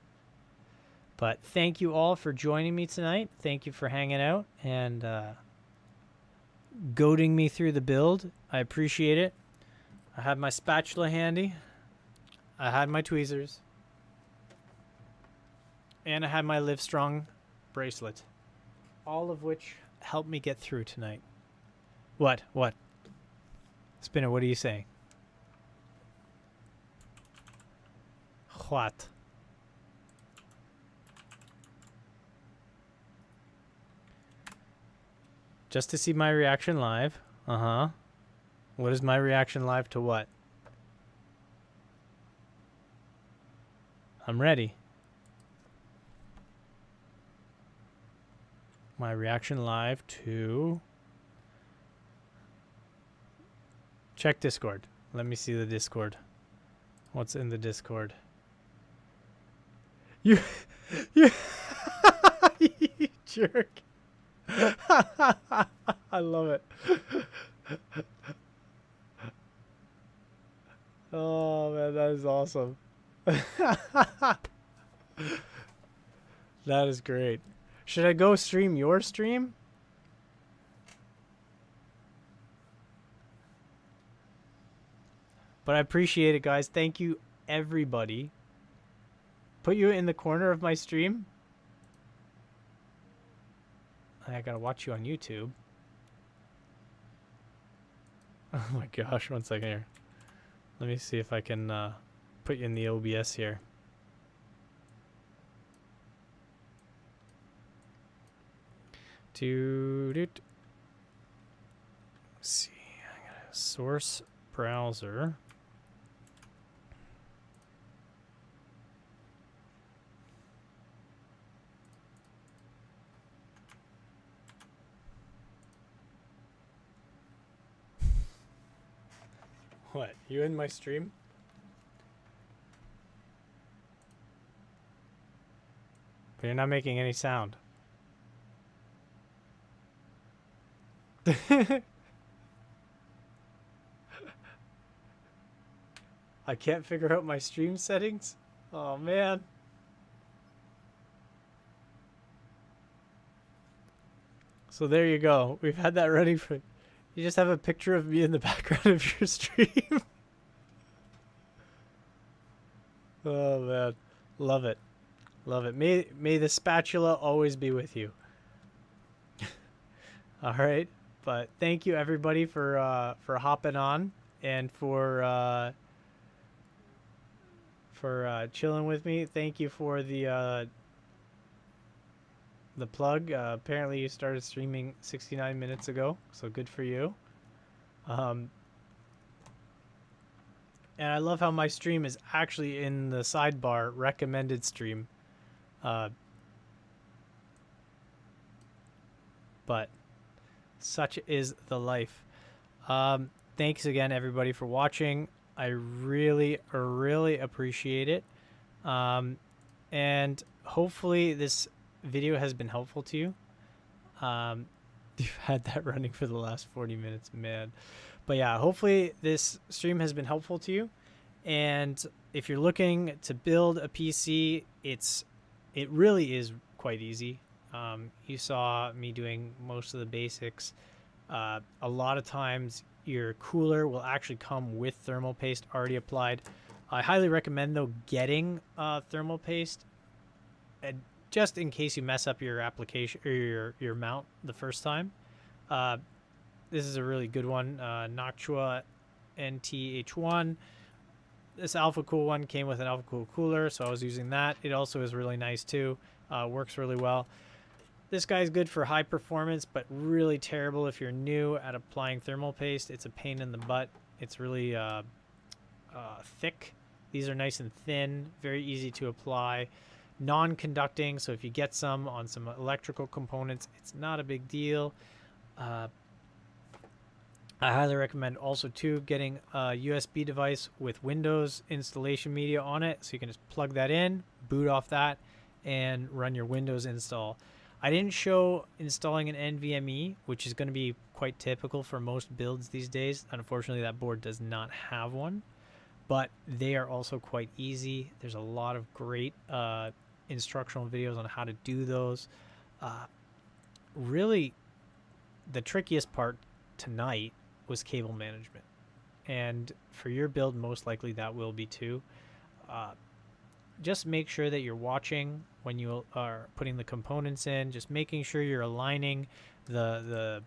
But thank you all for joining me tonight. Thank you for hanging out and goading me through the build. I appreciate it. I had my spatula handy. I had my tweezers. And I had my Livestrong bracelet. All of which helped me get through tonight. What? What? Spinner, what are you saying? What? Just to see my reaction live. Uh-huh. What is my reaction live to what? I'm ready. My reaction live to... Check Discord. Let me see the Discord. What's in the Discord? You you jerk. I love it. Oh man, that is awesome. That is great. Should I go stream your stream? But I appreciate it, guys. Thank you, everybody. Put you in the corner of my stream. I gotta watch you on YouTube. Oh my gosh, one second here. Let me see if I can put you in the OBS here. Let's see, I got a source browser. What? You in my stream? But you're not making any sound. I can't figure out my stream settings? Oh man. So there you go. We've had that ready for... You just have a picture of me in the background of your stream. Oh man. Love it. Love it. May the spatula always be with you. All right. But thank you everybody for hopping on and for chilling with me. Thank you for the plug. Apparently you started streaming 69 minutes ago, so good for you. And I love how my stream is actually in the sidebar recommended stream. But such is the life. Thanks again, everybody, for watching. I really, really appreciate it. And hopefully this video has been helpful to you. You've had that running for the last 40 minutes, man. But yeah, hopefully this stream has been helpful to you. And if you're looking to build a PC, it really is quite easy. You saw me doing most of the basics. A lot of times your cooler will actually come with thermal paste already applied. I highly recommend, though, getting thermal paste just in case you mess up your application or your mount the first time. This is a really good one, Noctua NTH1. This Alpha Cool one came with an Alpha Cool cooler, so I was using that. It also is really nice too. Works really well. This guy's good for high performance, but really terrible if you're new at applying thermal paste. It's a pain in the butt. It's really thick. These are nice and thin, very easy to apply. Non-conducting, so if you get some on some electrical components, it's not a big deal. I highly recommend also too getting a USB device with Windows installation media on it, so you can just plug that in, boot off that, and run your Windows install. I didn't show installing an NVMe, which is going to be quite typical for most builds these days. Unfortunately, that board does not have one, but they are also quite easy. There's a lot of great instructional videos on how to do those. Really, the trickiest part tonight was cable management, and for your build, most likely that will be too. Just make sure that you're watching when you are putting the components in, just making sure you're aligning the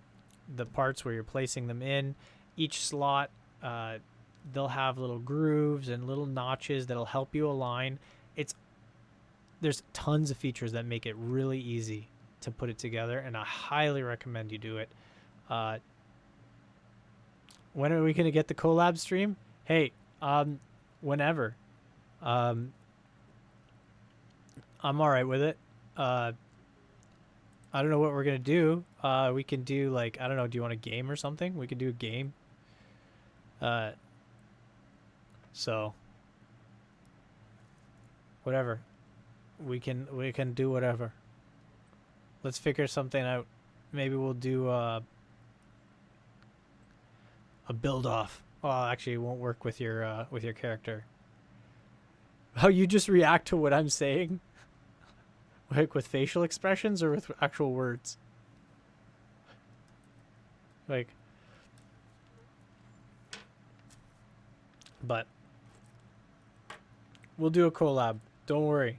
parts where you're placing them in. Each slot, they'll have little grooves and little notches that'll help you align. There's tons of features that make it really easy to put it together, and I highly recommend you do it. When are we going to get the collab stream? Hey, whenever. I'm all right with it. I don't know what we're going to do. We can do, like, I don't know, do you want a game or something? We could do a game. So, whatever. We can do whatever. Let's figure something out. Maybe we'll do a build off. Well, actually, it won't work with your character. How you just react to what I'm saying? Like with facial expressions or with actual words? Like, but we'll do a collab. Don't worry.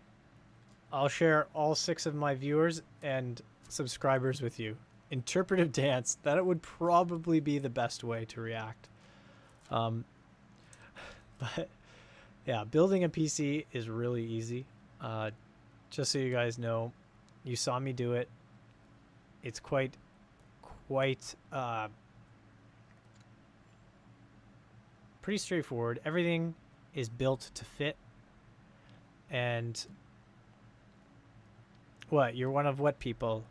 I'll share all 6 of my viewers and subscribers with you. Interpretive dance. That would probably be the best way to react. But yeah, building a PC is really easy. Just so you guys know, you saw me do it. It's quite pretty straightforward. Everything is built to fit. And what? You're one of what people?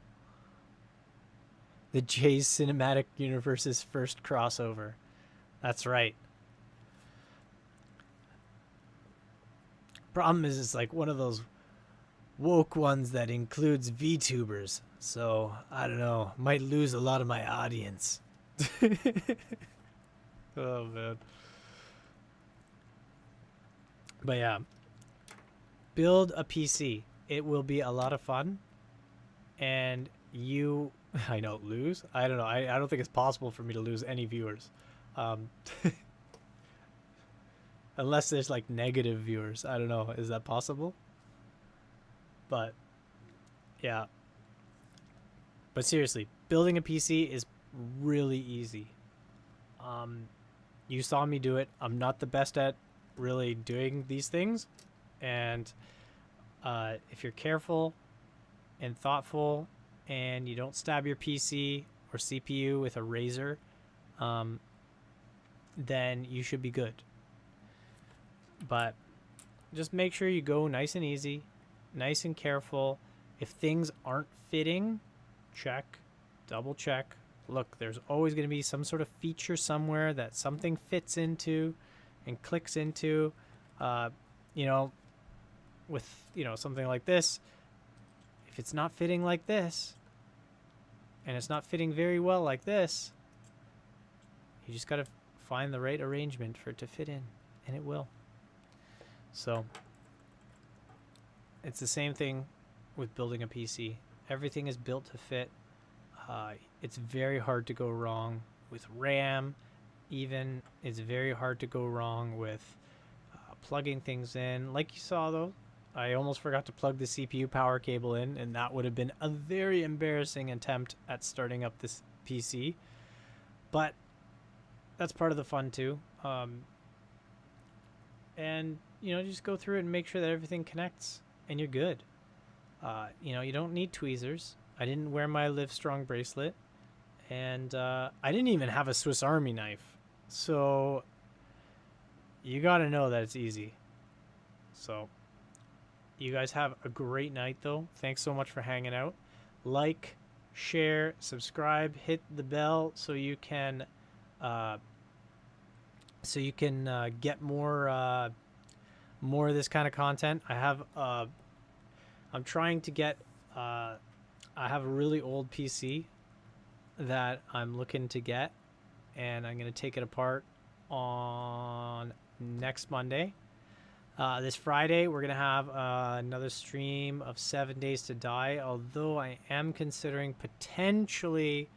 The Jay's Cinematic Universe's first crossover. That's right. Problem is, it's like one of those woke ones that includes VTubers. So, I don't know. Might lose a lot of my audience. Oh, man. But yeah. Build a PC. It will be a lot of fun. And you... I know, lose? I don't know. I don't think it's possible for me to lose any viewers. Unless there's like negative viewers. I don't know. Is that possible? But yeah. But seriously, building a PC is really easy. You saw me do it. I'm not the best at really doing these things. And if you're careful and thoughtful and you don't stab your PC or CPU with a razor, then you should be good. But just make sure you go nice and easy, nice and careful. If things aren't fitting, check, double check. Look, there's always going to be some sort of feature somewhere that something fits into and clicks into. You know, with, you know, something like this, if it's not fitting like this, and it's not fitting very well like this, you just got to find the right arrangement for it to fit in, and it will. So it's the same thing with building a PC. Everything is built to fit. It's very hard to go wrong with RAM. Even it's very hard to go wrong with plugging things in. Like you saw though, I almost forgot to plug the CPU power cable in, and that would have been a very embarrassing attempt at starting up this PC. But that's part of the fun too. And you know, just go through it and make sure that everything connects, and you're good. You know, you don't need tweezers. I didn't wear my Live Strong bracelet, and I didn't even have a Swiss Army knife. So you got to know that it's easy. So you guys have a great night though. Thanks so much for hanging out. Like, share, subscribe, hit the bell so you can get more of this kind of content. I have I'm trying to get I have a really old PC that I'm looking to get, and I'm going to take it apart on next Monday. This Friday, we're going to have another stream of 7 Days to Die, although I am considering potentially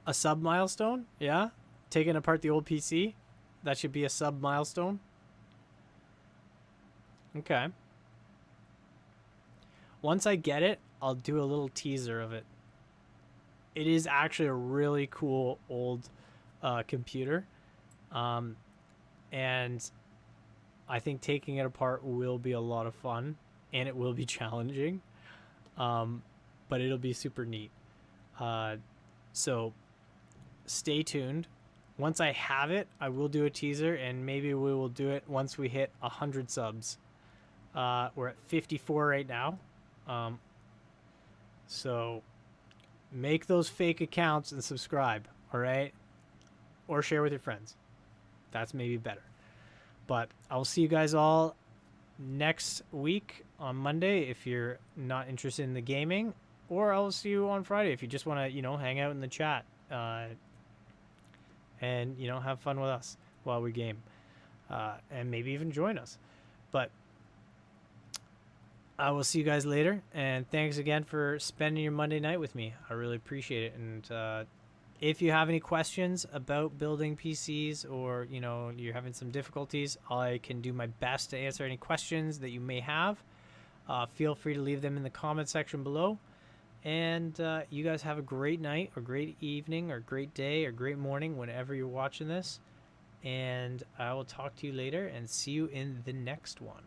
a sub-milestone. Yeah? Taking apart the old PC. That should be a sub-milestone. Okay. Once I get it, I'll do a little teaser of it. It is actually a really cool old computer. And I think taking it apart will be a lot of fun, and it will be challenging. But it'll be super neat. So stay tuned. Once I have it, I will do a teaser, and maybe we will do it once we hit 100 subs. We're at 54 right now. So make those fake accounts and subscribe, all right? Or share with your friends. That's maybe better. But I'll see you guys all next week on Monday if you're not interested in the gaming, or I'll see you on Friday if you just want to, you know, hang out in the chat and, you know, have fun with us while we game, and maybe even join us. But I will see you guys later, and thanks again for spending your Monday night with me. I really appreciate it. And if you have any questions about building PCs, or, you know, you're having some difficulties, I can do my best to answer any questions that you may have. Feel free to leave them in the comment section below. And you guys have a great night, or great evening, or great day, or great morning whenever you're watching this. And I will talk to you later and see you in the next one.